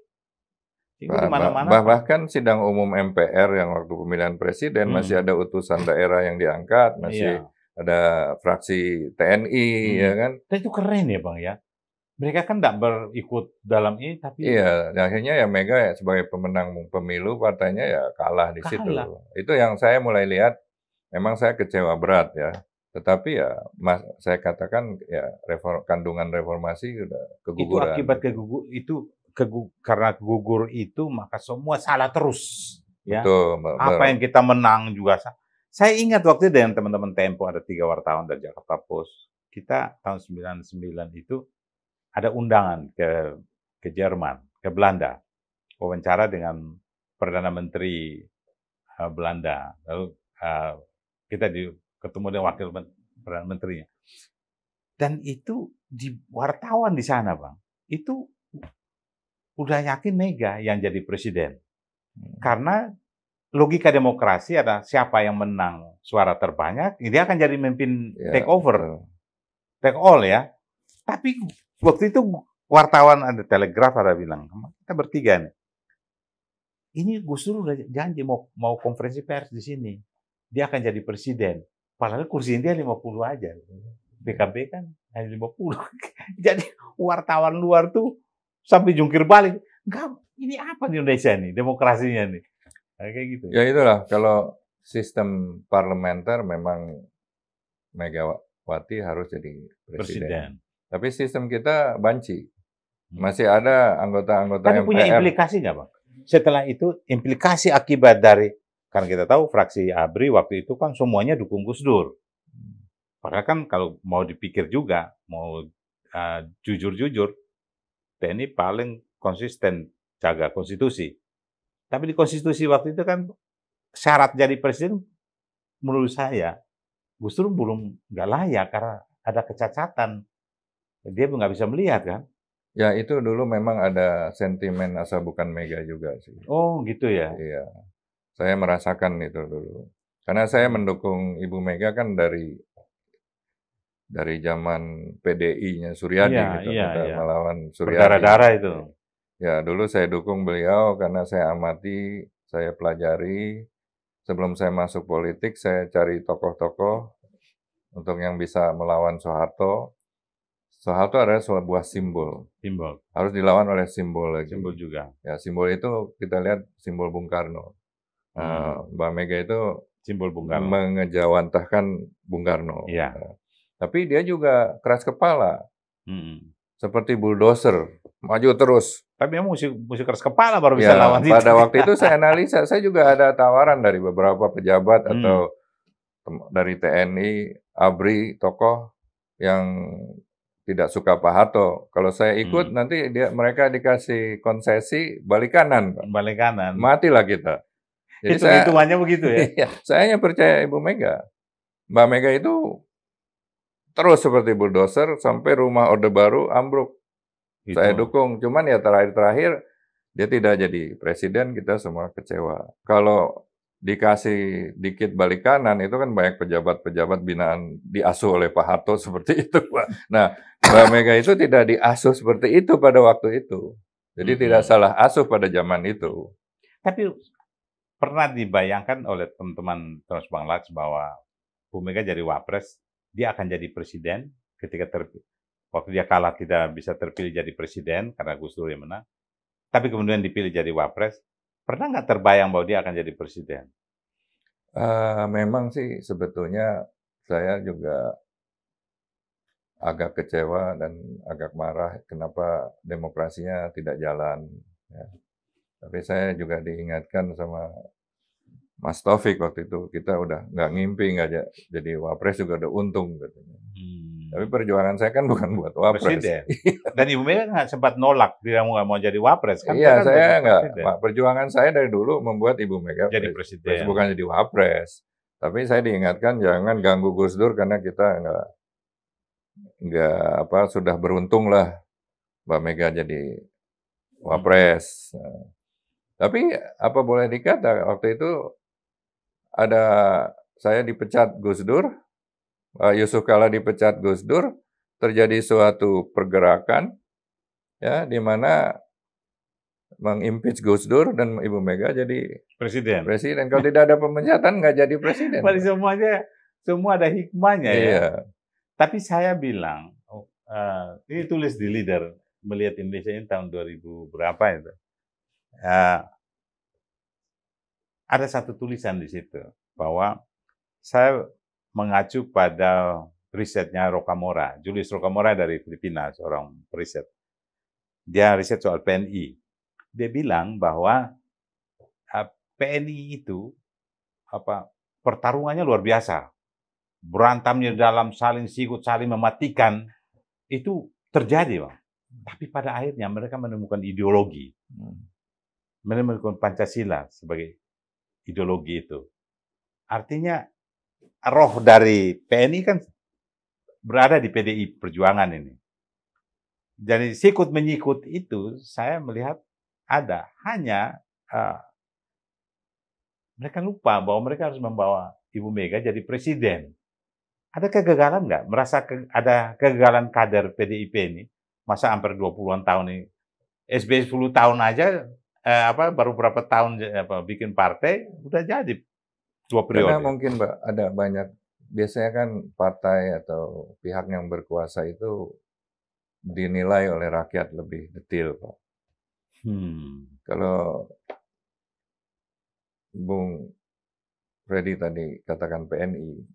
itu di mana-mana. Bahkan sidang umum MPR yang waktu pemilihan presiden masih ada utusan daerah yang diangkat, masih ada fraksi TNI, ya kan? Dan itu keren ya Bang ya. Mereka kan tidak berikut dalam ini, tapi akhirnya ya Mega sebagai pemenang pemilu partainya ya kalah di situ. Itu yang saya mulai lihat. Memang saya kecewa berat ya. Tetapi ya saya katakan ya kandungan reformasi sudah keguguran. Itu akibat karena gugur itu maka semua salah terus. Ya. Betul. Apa yang kita menang juga salah. Saya ingat waktu itu dengan teman-teman Tempo, ada 3 wartawan dari Jakarta Post. Kita tahun 99 itu ada undangan ke Jerman, ke Belanda, wawancara dengan Perdana Menteri Belanda. Lalu kita ketemu dengan Wakil Perdana Menterinya. Dan itu di wartawan di sana, Bang, itu udah yakin Mega yang jadi presiden. Karena logika demokrasi ada siapa yang menang suara terbanyak, dia akan jadi memimpin take over, take all ya. Tapi waktu itu wartawan ada Telegraph ada bilang, kita bertiga nih, ini Gus Dur udah janji mau konferensi pers di sini, dia akan jadi presiden. Padahal kursi dia 50 aja, PKB kan hanya 50. Jadi wartawan luar tuh sampai jungkir balik, enggak, ini apa di Indonesia nih demokrasinya nih, kayak gitu. Ya itulah, kalau sistem parlementer memang Megawati harus jadi presiden. Presiden. Tapi sistem kita banci. Hmm. Masih ada anggota-anggota Tapi punya MPR. implikasi nggak, Bang? Setelah itu, implikasi akibat dari, karena kita tahu fraksi ABRI waktu itu kan semuanya dukung Gus Dur. Padahal kan kalau mau dipikir juga, mau jujur-jujur, TNI paling konsisten jaga konstitusi. Tapi di konstitusi waktu itu kan syarat jadi presiden, menurut saya, Gus Dur belum nggak layak karena ada kecacatan. Dia nggak bisa melihat kan? Ya itu dulu memang ada sentimen asal bukan mega juga sih. Oh gitu ya? Iya, saya merasakan itu dulu. Karena saya mendukung Ibu Mega kan dari zaman PDI-nya Suryadi Iya, gitu, iya, kita iya. melawan Suryadi. Berdarah-darah itu. Ya, dulu saya dukung beliau karena saya amati, saya pelajari. Sebelum saya masuk politik, saya cari tokoh-tokoh untuk yang bisa melawan Soeharto. Soeharto adalah sebuah simbol. Simbol. Harus dilawan oleh simbol lagi. Simbol juga. Ya, simbol itu kita lihat simbol Bung Karno. Mbak Mega itu Simbol Bung Karno. mengejawantahkan Bung Karno. Iya. Tapi dia juga keras kepala. Hmm. Seperti bulldozer, maju terus. Tapi memang mesti keras kepala baru bisa Ya, lawan itu. pada waktu itu saya analisa, saya juga ada tawaran dari beberapa pejabat atau dari TNI, ABRI, tokoh yang tidak suka Pak Harto. Kalau saya ikut nanti mereka dikasih konsesi balik kanan, Pak. Balik kanan. Matilah kita. Jadi Hitung-hitungannya begitu ya? Iya, saya hanya percaya Ibu Mega. Mbak Mega itu terus seperti bulldozer sampai rumah Orde Baru ambruk. Gitu. Saya dukung. Cuman ya terakhir dia tidak jadi presiden, kita semua kecewa. Kalau dikasih dikit balik kanan, itu kan banyak pejabat-pejabat binaan diasuh oleh Pak Harto seperti itu, Pak. Nah, Mbak Mega itu tidak diasuh seperti itu pada waktu itu. Jadi tidak salah asuh pada zaman itu. Tapi pernah dibayangkan oleh teman-teman Terus Bang Laks bahwa Bu Mega jadi wapres, dia akan jadi presiden ketika waktu dia kalah tidak bisa terpilih jadi presiden karena Gus Dur yang menang. Tapi kemudian dipilih jadi wapres, pernah nggak terbayang bahwa dia akan jadi presiden? Memang sih sebetulnya saya juga agak kecewa dan agak marah kenapa demokrasinya tidak jalan. Ya. Tapi saya juga diingatkan sama Mas Taufik waktu itu, kita udah nggak ngimpi, nggak jadi wapres juga udah untung katanya. Tapi perjuangan saya kan bukan buat wapres. Presiden. Dan Ibu Mega nggak sempat nolak, dia nggak mau jadi wapres. Kan iya, saya nggak. Perjuangan saya dari dulu membuat Ibu Mega jadi presiden. Bukan jadi wapres. Tapi saya diingatkan jangan ganggu Gus Dur karena kita nggak sudah beruntung lah Mbak Mega jadi wapres. Tapi apa boleh dikata waktu itu saya dipecat Gus Dur, Yusuf Kala dipecat Gus Dur, terjadi suatu pergerakan ya di mana mengimpeach Gus Dur dan Ibu Mega jadi presiden. Kalau tidak ada pemecatan nggak jadi presiden. Semua ada hikmahnya ya. Iya. Tapi saya bilang, ini tulis di Leader, melihat Indonesia ini tahun 2000 berapa itu. Ada satu tulisan di situ bahwa saya mengacu pada risetnya Rocamora, Julius Rocamora dari Filipina, seorang periset. Dia riset soal PNI. Dia bilang bahwa PNI itu pertarungannya luar biasa. Berantamnya dalam saling sikut, saling mematikan itu terjadi, Bang. Tapi pada akhirnya mereka menemukan ideologi. Menemukan Pancasila sebagai ideologi itu. Artinya roh dari PNI kan berada di PDI Perjuangan ini. Jadi sikut menyikut itu saya melihat ada. Hanya mereka lupa bahwa mereka harus membawa Ibu Mega jadi presiden. Ada kegagalan nggak? Merasa ada kegagalan kader PDIP ini? Masa hampir 20-an tahun ini. SBY 10 tahun aja baru berapa tahun bikin partai udah jadi 2 periode. Karena mungkin Mbak ada banyak, biasanya kan partai atau pihak yang berkuasa itu dinilai oleh rakyat lebih detail, Pak. Kalau Bung Freddy tadi katakan PNI,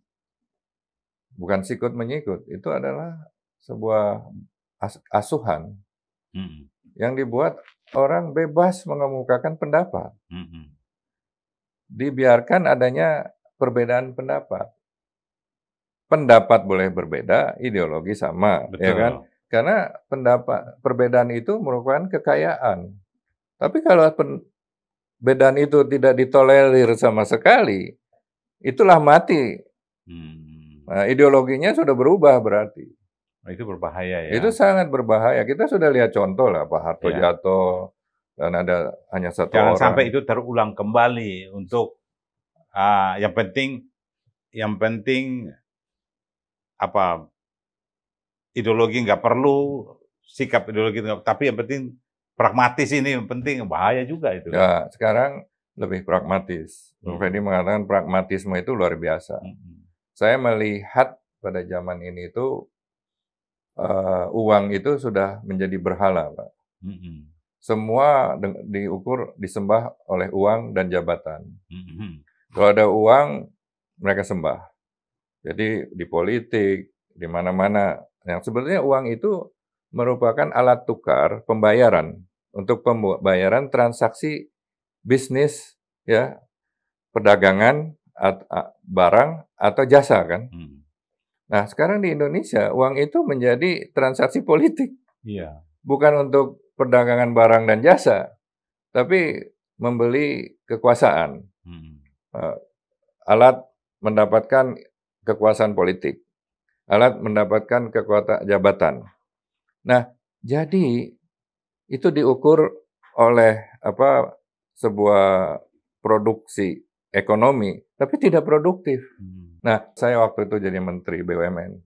bukan sikut menyikut, itu adalah sebuah asuhan yang dibuat orang bebas mengemukakan pendapat. Dibiarkan adanya perbedaan pendapat. Pendapat boleh berbeda, ideologi sama, ya kan? Betul. Karena perbedaan itu merupakan kekayaan. Tapi kalau perbedaan itu tidak ditolerir sama sekali, itulah mati. Nah, ideologinya sudah berubah berarti. Itu berbahaya ya. Itu sangat berbahaya. Kita sudah lihat contoh lah, Pak Harto Ya. jatuh dan ada hanya satu Jangan orang. sampai itu terulang kembali. Untuk yang penting apa, ideologi nggak perlu, sikap ideologi nggak, tapi yang penting pragmatis, ini yang penting. Bahaya juga itu. Ya, sekarang lebih pragmatis. Bung Fedi mengatakan pragmatisme itu luar biasa. Saya melihat pada zaman ini itu uang itu sudah menjadi berhala, Pak. Semua diukur, disembah oleh uang dan jabatan. Kalau ada uang, mereka sembah. Jadi di politik, di mana-mana, yang sebetulnya uang itu merupakan alat tukar pembayaran untuk pembayaran transaksi bisnis, ya, perdagangan, barang atau jasa kan. Nah, sekarang di Indonesia uang itu menjadi transaksi politik. Iya. Bukan untuk perdagangan barang dan jasa, tapi membeli kekuasaan. Alat mendapatkan kekuasaan politik. Alat mendapatkan kekuatan jabatan. Nah, jadi itu diukur oleh sebuah produksi ekonomi, tapi tidak produktif. Nah, saya waktu itu jadi Menteri BUMN.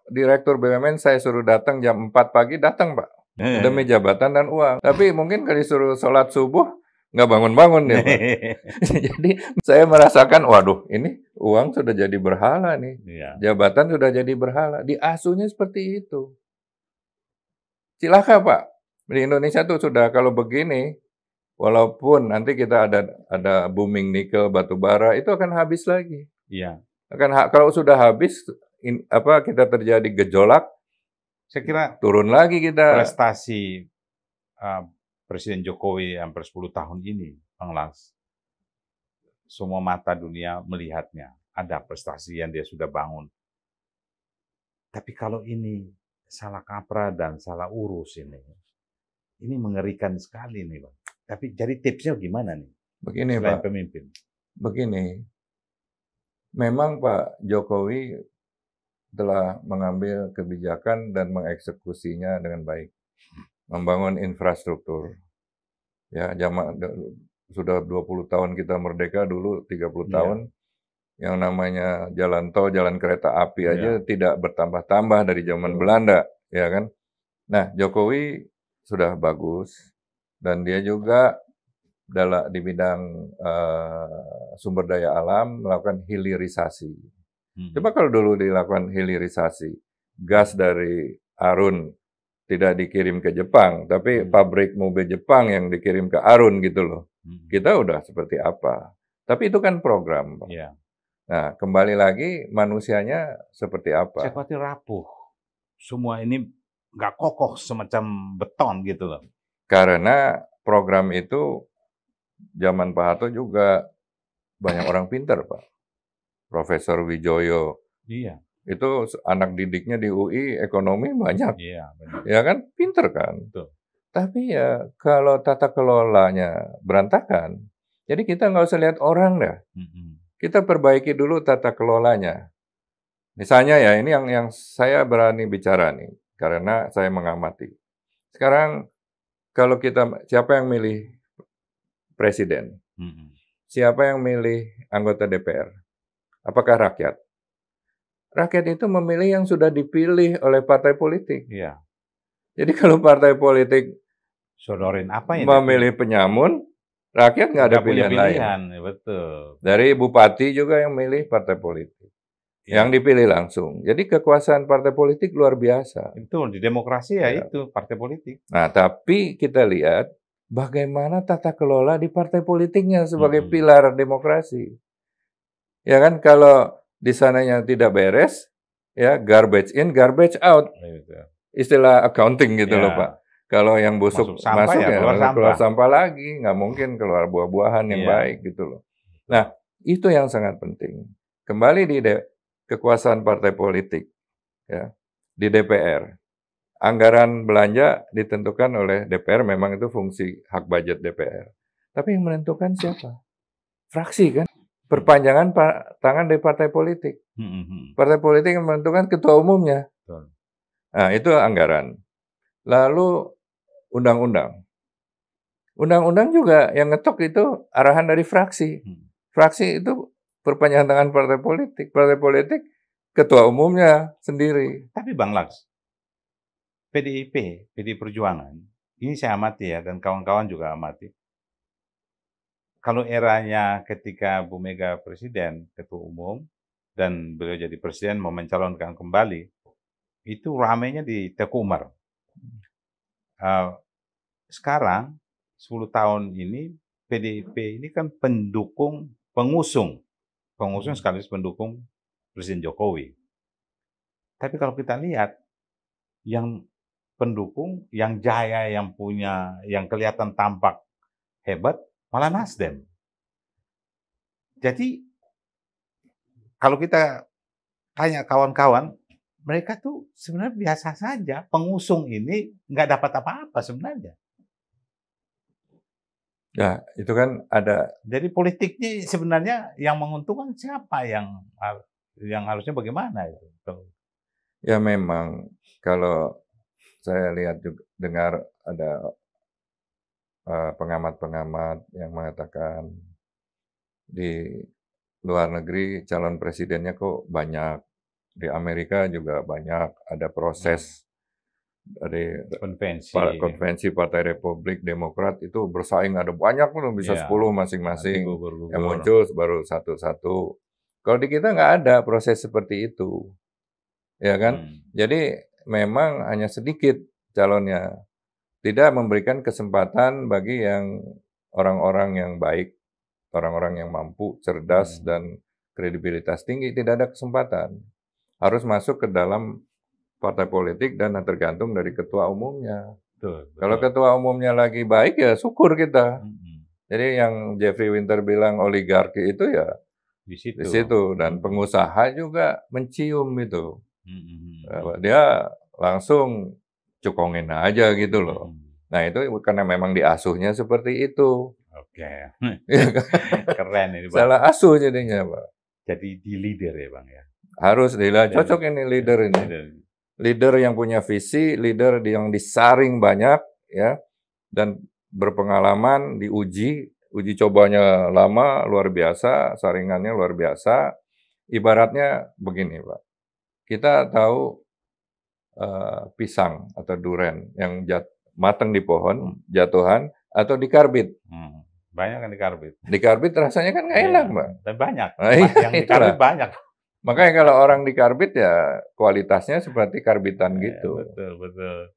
Direktur BUMN saya suruh datang jam 4 pagi, datang Pak. Demi jabatan dan uang. Tapi mungkin kalau disuruh sholat subuh, nggak bangun-bangun dia Pak. Jadi saya merasakan, waduh ini uang sudah jadi berhala nih. Jabatan sudah jadi berhala. Diasuhnya seperti itu. Cilaka Pak. Di Indonesia tuh sudah kalau begini, walaupun nanti kita ada booming nikel, batu bara, itu akan habis lagi. Iya. Kalau sudah habis, kita terjadi gejolak, saya kira turun lagi kita. Prestasi Presiden Jokowi hampir 10 tahun ini, Bang Las, semua mata dunia melihatnya. Ada prestasi yang dia sudah bangun. Tapi kalau ini salah kaprah dan salah urus ini mengerikan sekali nih, Bang. Tapi jadi tipsnya gimana nih? Begini selain Pak, pemimpin. Begini, memang Pak Jokowi telah mengambil kebijakan dan mengeksekusinya dengan baik. Membangun infrastruktur. Ya, sudah 20 tahun kita merdeka, dulu 30 tahun. Yang namanya jalan tol, jalan kereta api aja tidak bertambah-tambah dari zaman Belanda, ya kan? Nah, Jokowi sudah bagus dan dia juga di bidang sumber daya alam melakukan hilirisasi. Coba kalau dulu dilakukan hilirisasi, gas dari Arun tidak dikirim ke Jepang, tapi pabrik mobil Jepang yang dikirim ke Arun gitu loh. Kita udah seperti apa? Tapi itu kan program, Pak. Nah, kembali lagi manusianya seperti apa? Saya khawatir rapuh. Semua ini nggak kokoh semacam beton gitu loh. Karena program itu zaman Pak Harto juga banyak orang pintar, Pak. Profesor Wijoyo. Iya. Itu anak didiknya di UI ekonomi banyak. Iya, benar. Ya kan? Pintar kan? Betul. Tapi ya kalau tata kelolanya berantakan, jadi kita nggak usah lihat orang dah. Kita perbaiki dulu tata kelolanya. Misalnya ya, ini yang saya berani bicara nih, karena saya mengamati. Sekarang kalau siapa yang milih presiden? Siapa yang milih anggota DPR? Apakah rakyat? Rakyat itu memilih yang sudah dipilih oleh partai politik. Iya. Jadi kalau partai politik sodorin apa yang memilih penyamun, rakyat nggak ada pilihan lain. Betul. Dari bupati juga yang milih partai politik. Yang dipilih langsung. Jadi kekuasaan partai politik luar biasa. Itu di demokrasi ya itu partai politik. Nah, tapi kita lihat bagaimana tata kelola di partai politiknya sebagai pilar demokrasi. Ya kan, kalau di sananya tidak beres, ya garbage in, garbage out. Istilah accounting gitu loh Pak. Kalau yang busuk masuk ya keluar sampah lagi, nggak mungkin keluar buah-buahan yang baik gitu loh. Nah, itu yang sangat penting. Kembali di kekuasaan partai politik, ya, di DPR. Anggaran belanja ditentukan oleh DPR, memang itu fungsi hak budget DPR. Tapi yang menentukan siapa? Fraksi kan? Perpanjangan tangan dari partai politik. Partai politik yang menentukan ketua umumnya. Nah, itu anggaran. Lalu undang-undang. Undang-undang juga yang ngetok itu arahan dari fraksi. Fraksi itu perpanjangan tangan partai politik. Partai politik ketua umumnya sendiri. Tapi Bang Laks, PDI Perjuangan, ini saya amati ya, dan kawan-kawan juga amati. Kalau eranya ketika Bu Mega presiden, ketua umum, dan beliau jadi presiden mau mencalonkan kembali, itu ramenya di Teguh Umar. Sekarang, 10 tahun ini, PDIP ini kan pengusung sekaligus pendukung Presiden Jokowi. Tapi kalau kita lihat, yang pendukung, yang jaya, yang punya, yang kelihatan tampak hebat, malah Nasdem. Jadi, kalau kita tanya kawan-kawan, mereka tuh sebenarnya biasa saja. Pengusung ini nggak dapat apa-apa sebenarnya. Ya, itu kan ada. Jadi politiknya sebenarnya yang menguntungkan siapa, yang harusnya bagaimana itu? Ya memang kalau saya lihat juga dengar ada pengamat-pengamat yang mengatakan di luar negeri calon presidennya kok banyak, di Amerika juga banyak, ada proses dari konvensi Partai Republik Demokrat itu bersaing, ada banyak loh, bisa 10 masing-masing, yang muncul baru satu-satu. Kalau di kita nggak ada proses seperti itu, ya kan? Jadi memang hanya sedikit calonnya, tidak memberikan kesempatan bagi yang orang-orang yang baik, orang-orang yang mampu, cerdas, dan kredibilitas tinggi, tidak ada kesempatan. Harus masuk ke dalam partai politik dan tergantung dari ketua umumnya. Betul. Kalau ketua umumnya lagi baik ya syukur kita. Jadi yang Jeffrey Winter bilang oligarki itu ya di situ. Dan pengusaha juga mencium itu. Dia langsung cukongin aja gitu loh. Nah itu karena memang diasuhnya seperti itu. Oke. Keren ini Bang. Salah asuh jadinya Pak. Jadi di leader ya Bang ya. Harus cocok ini leader ini. Leader yang punya visi, leader yang disaring banyak, ya, dan berpengalaman, uji cobanya lama, luar biasa, saringannya luar biasa. Ibaratnya begini, Pak. Kita tahu pisang atau duren yang matang di pohon, jatuhan, atau dikarbit. Banyak kan dikarbit. Dikarbit rasanya kan nggak enak, Pak. Dan banyak. Yang dikarbit banyak. Makanya kalau orang dikarbit ya kualitasnya seperti karbitan gitu. Betul.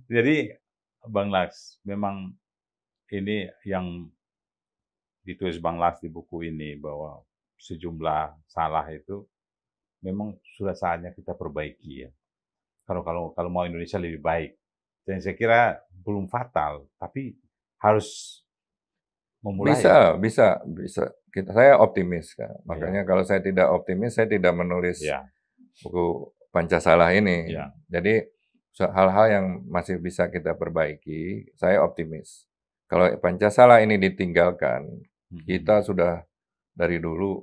Jadi Bang Laks, memang ini yang ditulis Bang Laks di buku ini, bahwa sejumlah salah itu memang sudah saatnya kita perbaiki ya. Kalau mau Indonesia lebih baik. Dan saya kira belum fatal, tapi harus memulai. Bisa. Saya optimis kan. Makanya kalau saya tidak optimis, saya tidak menulis buku Pancasila ini. Jadi hal-hal yang masih bisa kita perbaiki, saya optimis. Kalau Pancasila ini ditinggalkan, kita sudah dari dulu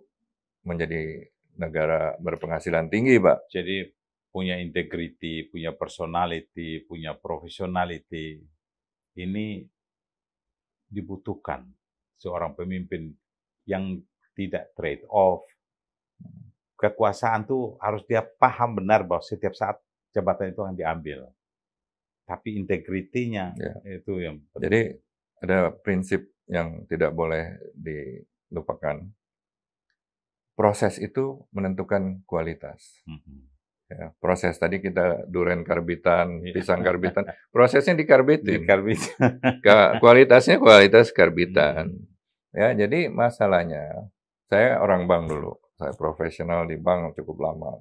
menjadi negara berpenghasilan tinggi, Pak. Jadi punya integriti, punya personality, punya professionality. Ini dibutuhkan seorang pemimpin yang tidak trade off. Kekuasaan tuh harus dia paham benar bahwa setiap saat jabatan itu akan diambil. Tapi integritinya itu yang penting. Jadi ada prinsip yang tidak boleh dilupakan. Proses itu menentukan kualitas. Ya, proses tadi kita duren karbitan, pisang karbitan, prosesnya dikarbitin. Kualitasnya kualitas karbitan. Ya, jadi masalahnya, saya orang bank dulu. saya profesional di bank cukup lama.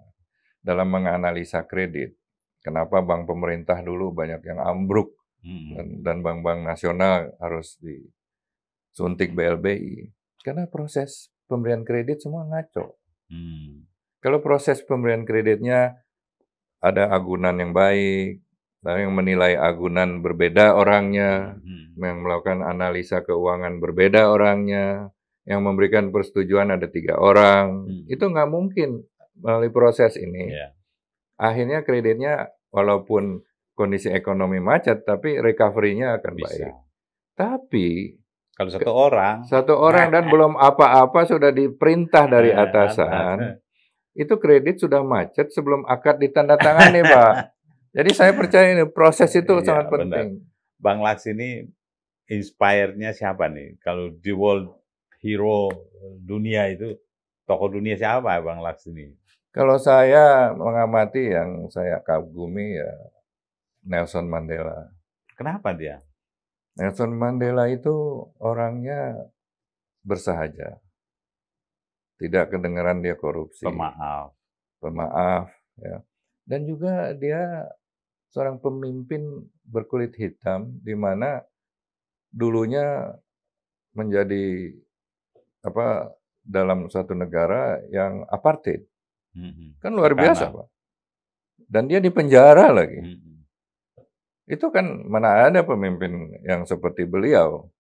Dalam menganalisa kredit, kenapa bank pemerintah dulu banyak yang ambruk dan bank-bank nasional harus disuntik BLBI. Karena proses pemberian kredit semua ngaco. Kalau proses pemberian kreditnya ada agunan yang baik, yang menilai agunan berbeda orangnya, yang melakukan analisa keuangan berbeda orangnya, yang memberikan persetujuan ada 3 orang, itu nggak mungkin melalui proses ini. Akhirnya kreditnya walaupun kondisi ekonomi macet, tapi recovery-nya akan baik. Tapi kalau satu orang dan belum apa-apa sudah diperintah dari atasan, itu kredit sudah macet sebelum akad ditandatangani, Pak. Jadi saya percaya ini proses itu sangat penting. Bang Laks ini inspire-nya siapa nih? Kalau di world hero dunia itu, tokoh dunia siapa Bang Laks ini? Kalau saya mengamati yang saya kagumi ya Nelson Mandela. Kenapa dia? Nelson Mandela itu orangnya bersahaja. Tidak kedengaran dia korupsi. Pemaaf, ya. Dan juga dia seorang pemimpin berkulit hitam di mana dulunya menjadi dalam suatu negara yang apartheid. Kan luar biasa, Pak. Dan dia dipenjara lagi. Itu kan mana ada pemimpin yang seperti beliau.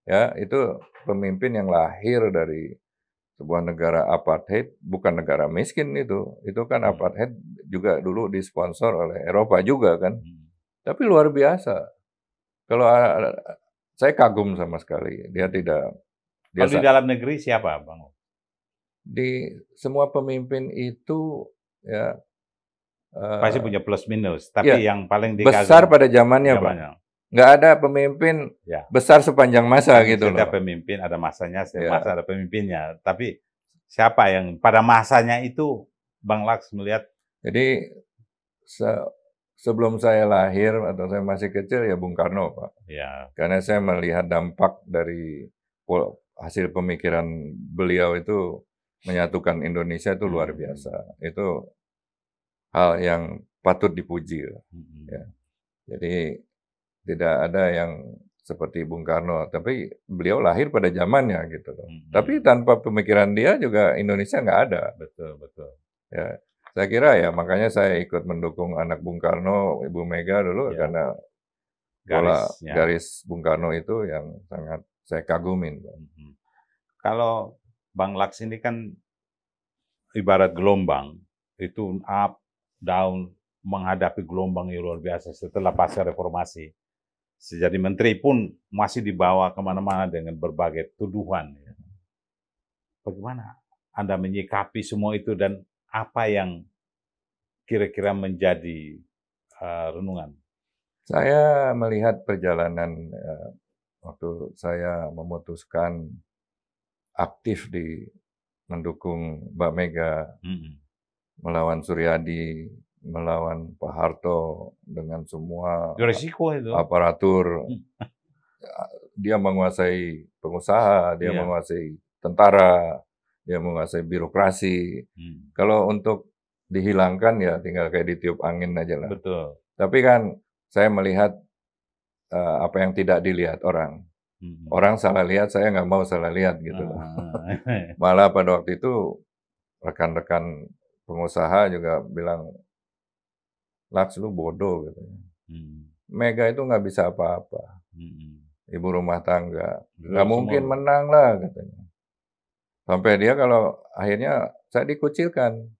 Ya, itu pemimpin yang lahir dari sebuah negara apartheid, bukan negara miskin itu. Itu kan apartheid juga dulu disponsor oleh Eropa juga kan. Tapi luar biasa. Kalau saya kagum sama sekali. Dia tidak. Kalau di dalam negeri siapa, Bang? Di semua pemimpin itu ya pasti punya plus minus, tapi yang paling dikagum besar pada zamannya, Pak. Nggak ada pemimpin besar sepanjang masa gitu loh. Setiap pemimpin ada masanya, setiap masa ada pemimpinnya. Tapi siapa yang pada masanya itu Bang Laks melihat? Jadi sebelum saya lahir atau saya masih kecil ya Bung Karno, Pak. Karena saya melihat dampak dari hasil pemikiran beliau itu menyatukan Indonesia itu luar biasa. Itu hal yang patut dipuji. Ya. Jadi tidak ada yang seperti Bung Karno, tapi beliau lahir pada zamannya gitu loh. Tapi tanpa pemikiran dia juga Indonesia nggak ada. Betul. Ya, saya kira ya makanya saya ikut mendukung anak Bung Karno, Ibu Mega dulu karena garis Bung Karno itu yang sangat saya kagumin. Kalau Bang Laks ini kan ibarat gelombang, itu up, down, menghadapi gelombang yang luar biasa setelah pasca reformasi. Sejadi menteri pun masih dibawa kemana-mana dengan berbagai tuduhan. Bagaimana Anda menyikapi semua itu dan apa yang kira-kira menjadi renungan? Saya melihat perjalanan waktu saya memutuskan aktif mendukung Mbak Mega, melawan Suryadi, melawan Pak Harto dengan semua resiko itu. Aparatur. Dia menguasai pengusaha, dia menguasai tentara, dia menguasai birokrasi. Kalau untuk dihilangkan ya tinggal kayak ditiup angin aja lah. Betul. Tapi kan saya melihat apa yang tidak dilihat orang. Orang salah lihat, saya nggak mau salah lihat gitu loh. Malah pada waktu itu rekan-rekan pengusaha juga bilang, Laks lu bodoh katanya. Mega itu nggak bisa apa-apa. Ibu rumah tangga. Nggak mungkin menang lah katanya. Sampai dia kalau akhirnya saya dikucilkan.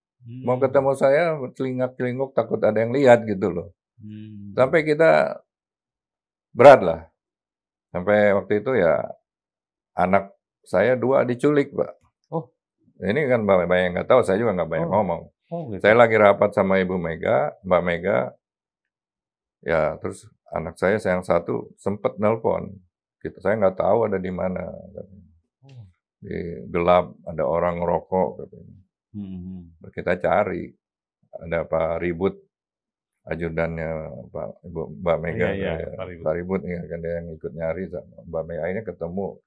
Mau ketemu saya celingak-celinguk takut ada yang lihat gitu loh. Sampai kita berat lah. Sampai waktu itu ya anak saya 2 diculik, Pak. Oh. Ini kan banyak yang nggak tahu, saya juga nggak banyak ngomong. Gitu. Saya lagi rapat sama Ibu Mega, Mbak Mega, ya terus anak saya yang satu sempat nelpon. Saya nggak tahu ada di mana. Di gelap, ada orang ngerokok. Kita cari. Ada Pak Ribut, ajudannya Mbak Mega. Pak Ribut kan dia yang ikut nyari. Mbak Mega ini ketemu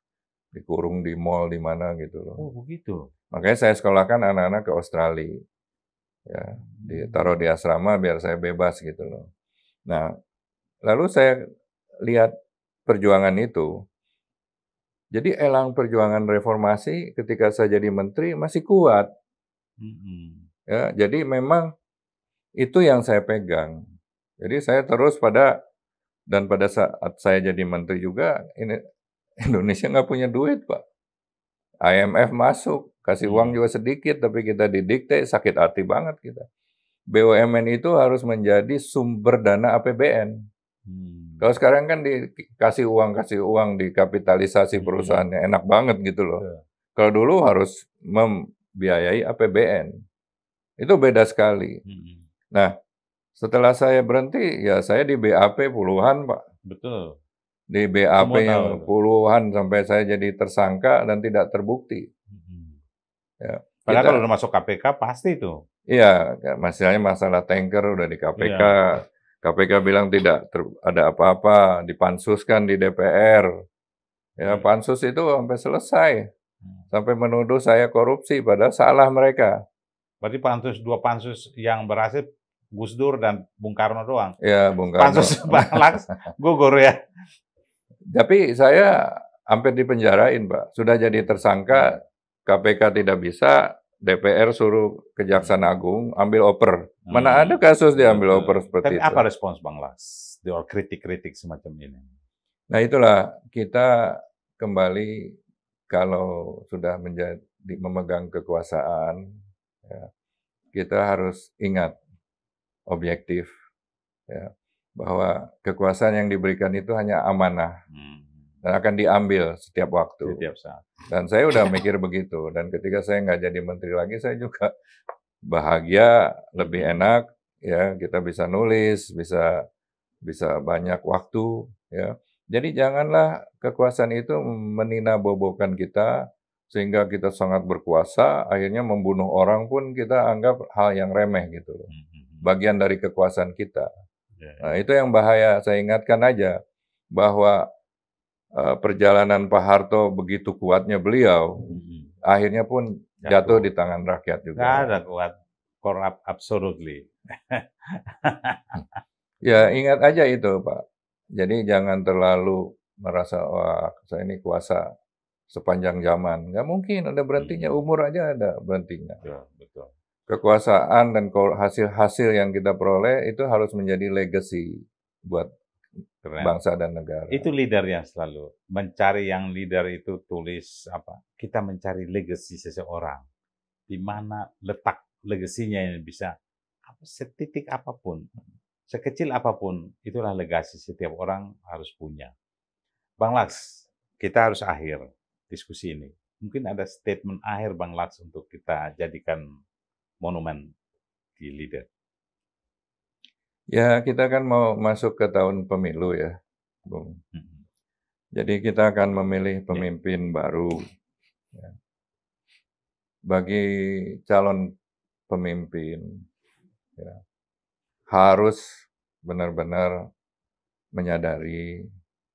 dikurung di mall di mana gitu loh. Oh begitu. Makanya saya sekolahkan anak-anak ke Australia, ya, ditaruh di asrama biar saya bebas gitu loh. Nah, lalu saya lihat perjuangan itu. Jadi elang perjuangan reformasi ketika saya jadi menteri masih kuat. Ya, jadi memang itu yang saya pegang. Jadi saya terus pada saat saya jadi menteri juga, ini Indonesia nggak punya duit, Pak. IMF masuk, kasih uang juga sedikit, tapi kita didikte, sakit hati banget kita. BUMN itu harus menjadi sumber dana APBN. Kalau sekarang kan kasih uang, dikapitalisasi perusahaannya, enak banget gitu loh. Kalau dulu harus membiayai APBN. Itu beda sekali. Nah, setelah saya berhenti, ya saya di BAP puluhan, Pak. Betul. Di BAP-nya puluhan sampai saya jadi tersangka dan tidak terbukti. Ya, Padahal kalau udah masuk KPK pasti itu. Iya, masalahnya masalah tanker udah di KPK. Iya. KPK bilang tidak ada apa-apa, dipansuskan di DPR. Ya, pansus itu sampai selesai. Sampai menuduh saya korupsi, padahal salah mereka. Berarti dua pansus yang berhasil Gus Dur dan Bung Karno doang. Ya, Bung Karno. Pansus Bang Laks gugur ya. Tapi saya hampir dipenjarain, Pak. Sudah jadi tersangka, KPK tidak bisa, DPR suruh Kejaksaan Agung ambil oper. Mana ada kasus diambil oper seperti itu. Tapi apa respons Bang Laks? Soal kritik-kritik semacam ini. Nah itulah, kita kembali kalau sudah memegang kekuasaan, ya, kita harus ingat objektif, ya, bahwa kekuasaan yang diberikan itu hanya amanah dan akan diambil setiap waktu. Setiap saat. Dan saya udah mikir begitu. Dan ketika saya nggak jadi menteri lagi, saya juga bahagia, lebih enak, ya kita bisa nulis, bisa banyak waktu, ya. Jadi janganlah kekuasaan itu meninabobokan kita sehingga kita sangat berkuasa, akhirnya membunuh orang pun kita anggap hal yang remeh gitu. Bagian dari kekuasaan kita. Nah, itu yang bahaya. Saya ingatkan aja bahwa perjalanan Pak Harto begitu kuatnya beliau, akhirnya pun jatuh di tangan rakyat juga. Nggak ada kuat, corrupt absolutely. Ya ingat aja itu Pak. Jadi jangan terlalu merasa wah saya ini kuasa sepanjang zaman. Nggak mungkin ada berhentinya, umur aja ada berhentinya. Ya, betul. Kekuasaan dan hasil-hasil yang kita peroleh itu harus menjadi legacy buat bangsa dan negara. Itu leader yang selalu mencari yang leader itu tulis apa? Kita mencari legacy seseorang. Di mana letak legasinya yang bisa setitik apapun, sekecil apapun, itulah legasi setiap orang harus punya. Bang Laks, kita harus akhir diskusi ini. Mungkin ada statement akhir Bang Laks untuk kita jadikan monumen di leader. Ya, kita kan mau masuk ke tahun pemilu ya, Bung. Jadi kita akan memilih pemimpin baru. Ya. Bagi calon pemimpin, ya, harus benar-benar menyadari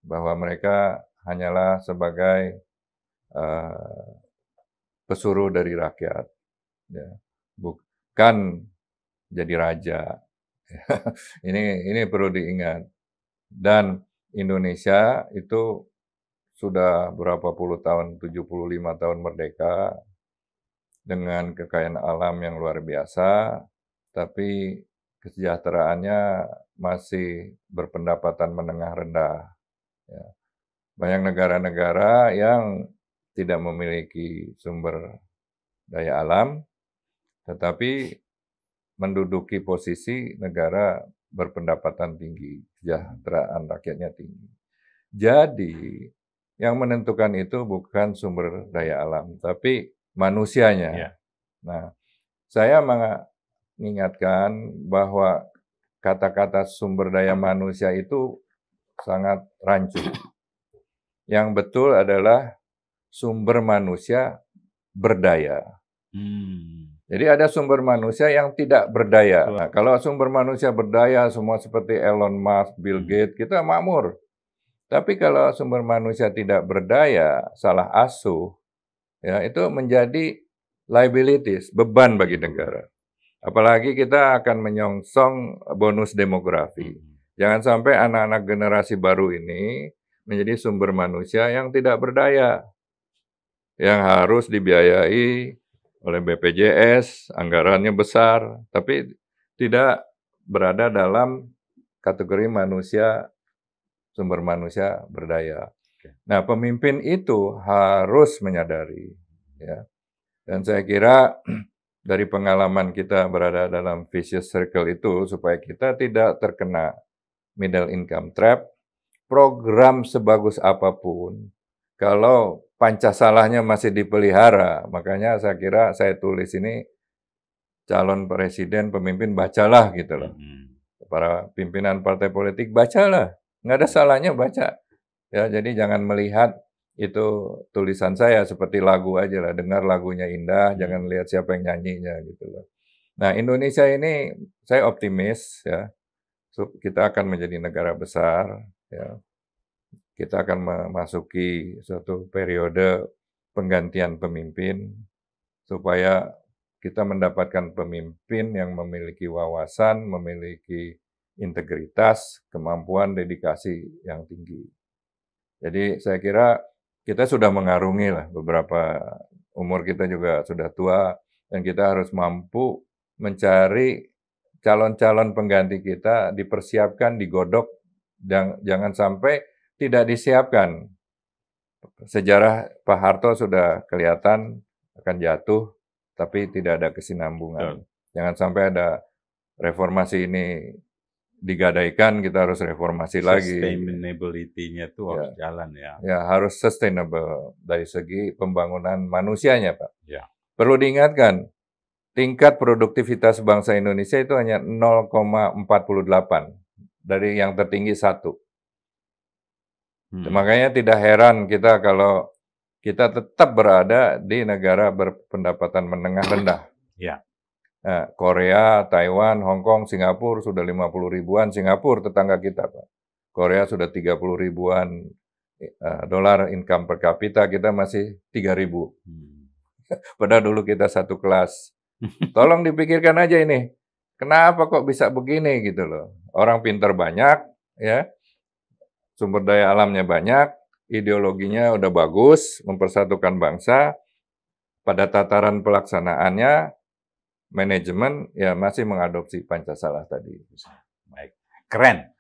bahwa mereka hanyalah sebagai pesuruh dari rakyat, ya. Bukan jadi raja. Ini perlu diingat. Dan Indonesia itu sudah berapa puluh tahun, 75 tahun merdeka, dengan kekayaan alam yang luar biasa, tapi kesejahteraannya masih berpendapatan menengah rendah. Ya. Banyak negara-negara yang tidak memiliki sumber daya alam, tetapi menduduki posisi negara berpendapatan tinggi, kesejahteraan rakyatnya tinggi. Jadi, yang menentukan itu bukan sumber daya alam, tapi manusianya. Ya. Nah, saya mengingatkan bahwa kata-kata sumber daya manusia itu sangat rancu. Yang betul adalah sumber manusia berdaya. Jadi ada sumber manusia yang tidak berdaya. Nah, kalau sumber manusia berdaya semua seperti Elon Musk, Bill Gates, kita makmur. Tapi kalau sumber manusia tidak berdaya, salah asuh, ya itu menjadi liabilities, beban bagi negara. Apalagi kita akan menyongsong bonus demografi. Jangan sampai anak-anak generasi baru ini menjadi sumber manusia yang tidak berdaya, yang harus dibiayai oleh BPJS, anggarannya besar, tapi tidak berada dalam kategori manusia, sumber manusia berdaya. Nah, pemimpin itu harus menyadari, ya. Dan saya kira dari pengalaman kita berada dalam vicious circle itu, supaya kita tidak terkena middle income trap, program sebagus apapun, kalau Pancasalanya masih dipelihara, makanya saya kira saya tulis ini, calon presiden, pemimpin, bacalah gitu loh. Para pimpinan partai politik, bacalah. Nggak ada salahnya baca. Ya, jadi jangan melihat itu tulisan saya seperti lagu aja lah, dengar lagunya indah, jangan lihat siapa yang nyanyinya gitu loh. Nah, Indonesia ini saya optimis ya, kita akan menjadi negara besar ya. Kita akan memasuki suatu periode penggantian pemimpin supaya kita mendapatkan pemimpin yang memiliki wawasan, memiliki integritas, kemampuan, dedikasi yang tinggi. Jadi saya kira kita sudah mengarungi lah, beberapa umur kita juga sudah tua, dan kita harus mampu mencari calon-calon pengganti kita, dipersiapkan, digodok, jangan sampai tidak disiapkan. Sejarah Pak Harto sudah kelihatan akan jatuh, tapi tidak ada kesinambungan. Jangan sampai ada reformasi ini digadaikan, kita harus reformasi lagi. Sustainability-nya itu harus jalan ya. Ya, harus sustainable dari segi pembangunan manusianya, Pak. Ya. Perlu diingatkan, tingkat produktivitas bangsa Indonesia itu hanya 0,48 dari yang tertinggi 1. Makanya tidak heran kita kalau kita tetap berada di negara berpendapatan menengah rendah. Ya. Nah, Korea, Taiwan, Hong Kong, Singapura sudah 50 ribuan. Singapura tetangga kita, Pak. Korea sudah 30 ribuan dolar income per kapita, kita masih 3.000. Padahal dulu kita satu kelas. Tolong dipikirkan aja ini, kenapa kok bisa begini gitu loh. Orang pintar banyak, ya, sumber daya alamnya banyak, ideologinya udah bagus, mempersatukan bangsa, pada tataran pelaksanaannya, manajemen ya masih mengadopsi Pancasila tadi. Baik, keren.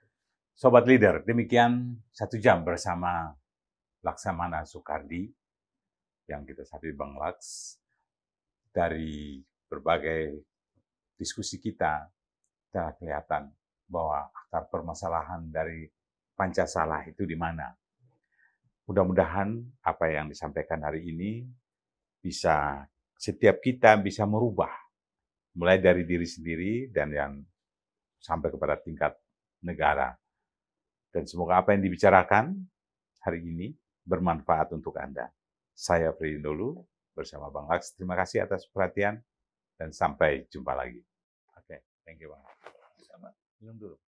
Sobat Leader, demikian 1 jam bersama Laksamana Soekardi yang kita sapi Bang Laks. Dari berbagai diskusi kita telah kelihatan bahwa akar permasalahan dari Pancasila itu di mana. Mudah-mudahan apa yang disampaikan hari ini bisa setiap kita bisa merubah, mulai dari diri sendiri dan yang sampai kepada tingkat negara. Dan semoga apa yang dibicarakan hari ini bermanfaat untuk Anda. Saya Freddy Ndolu bersama Bang Laks. Terima kasih atas perhatian dan sampai jumpa lagi. Oke, thank you Bang. Minum dulu.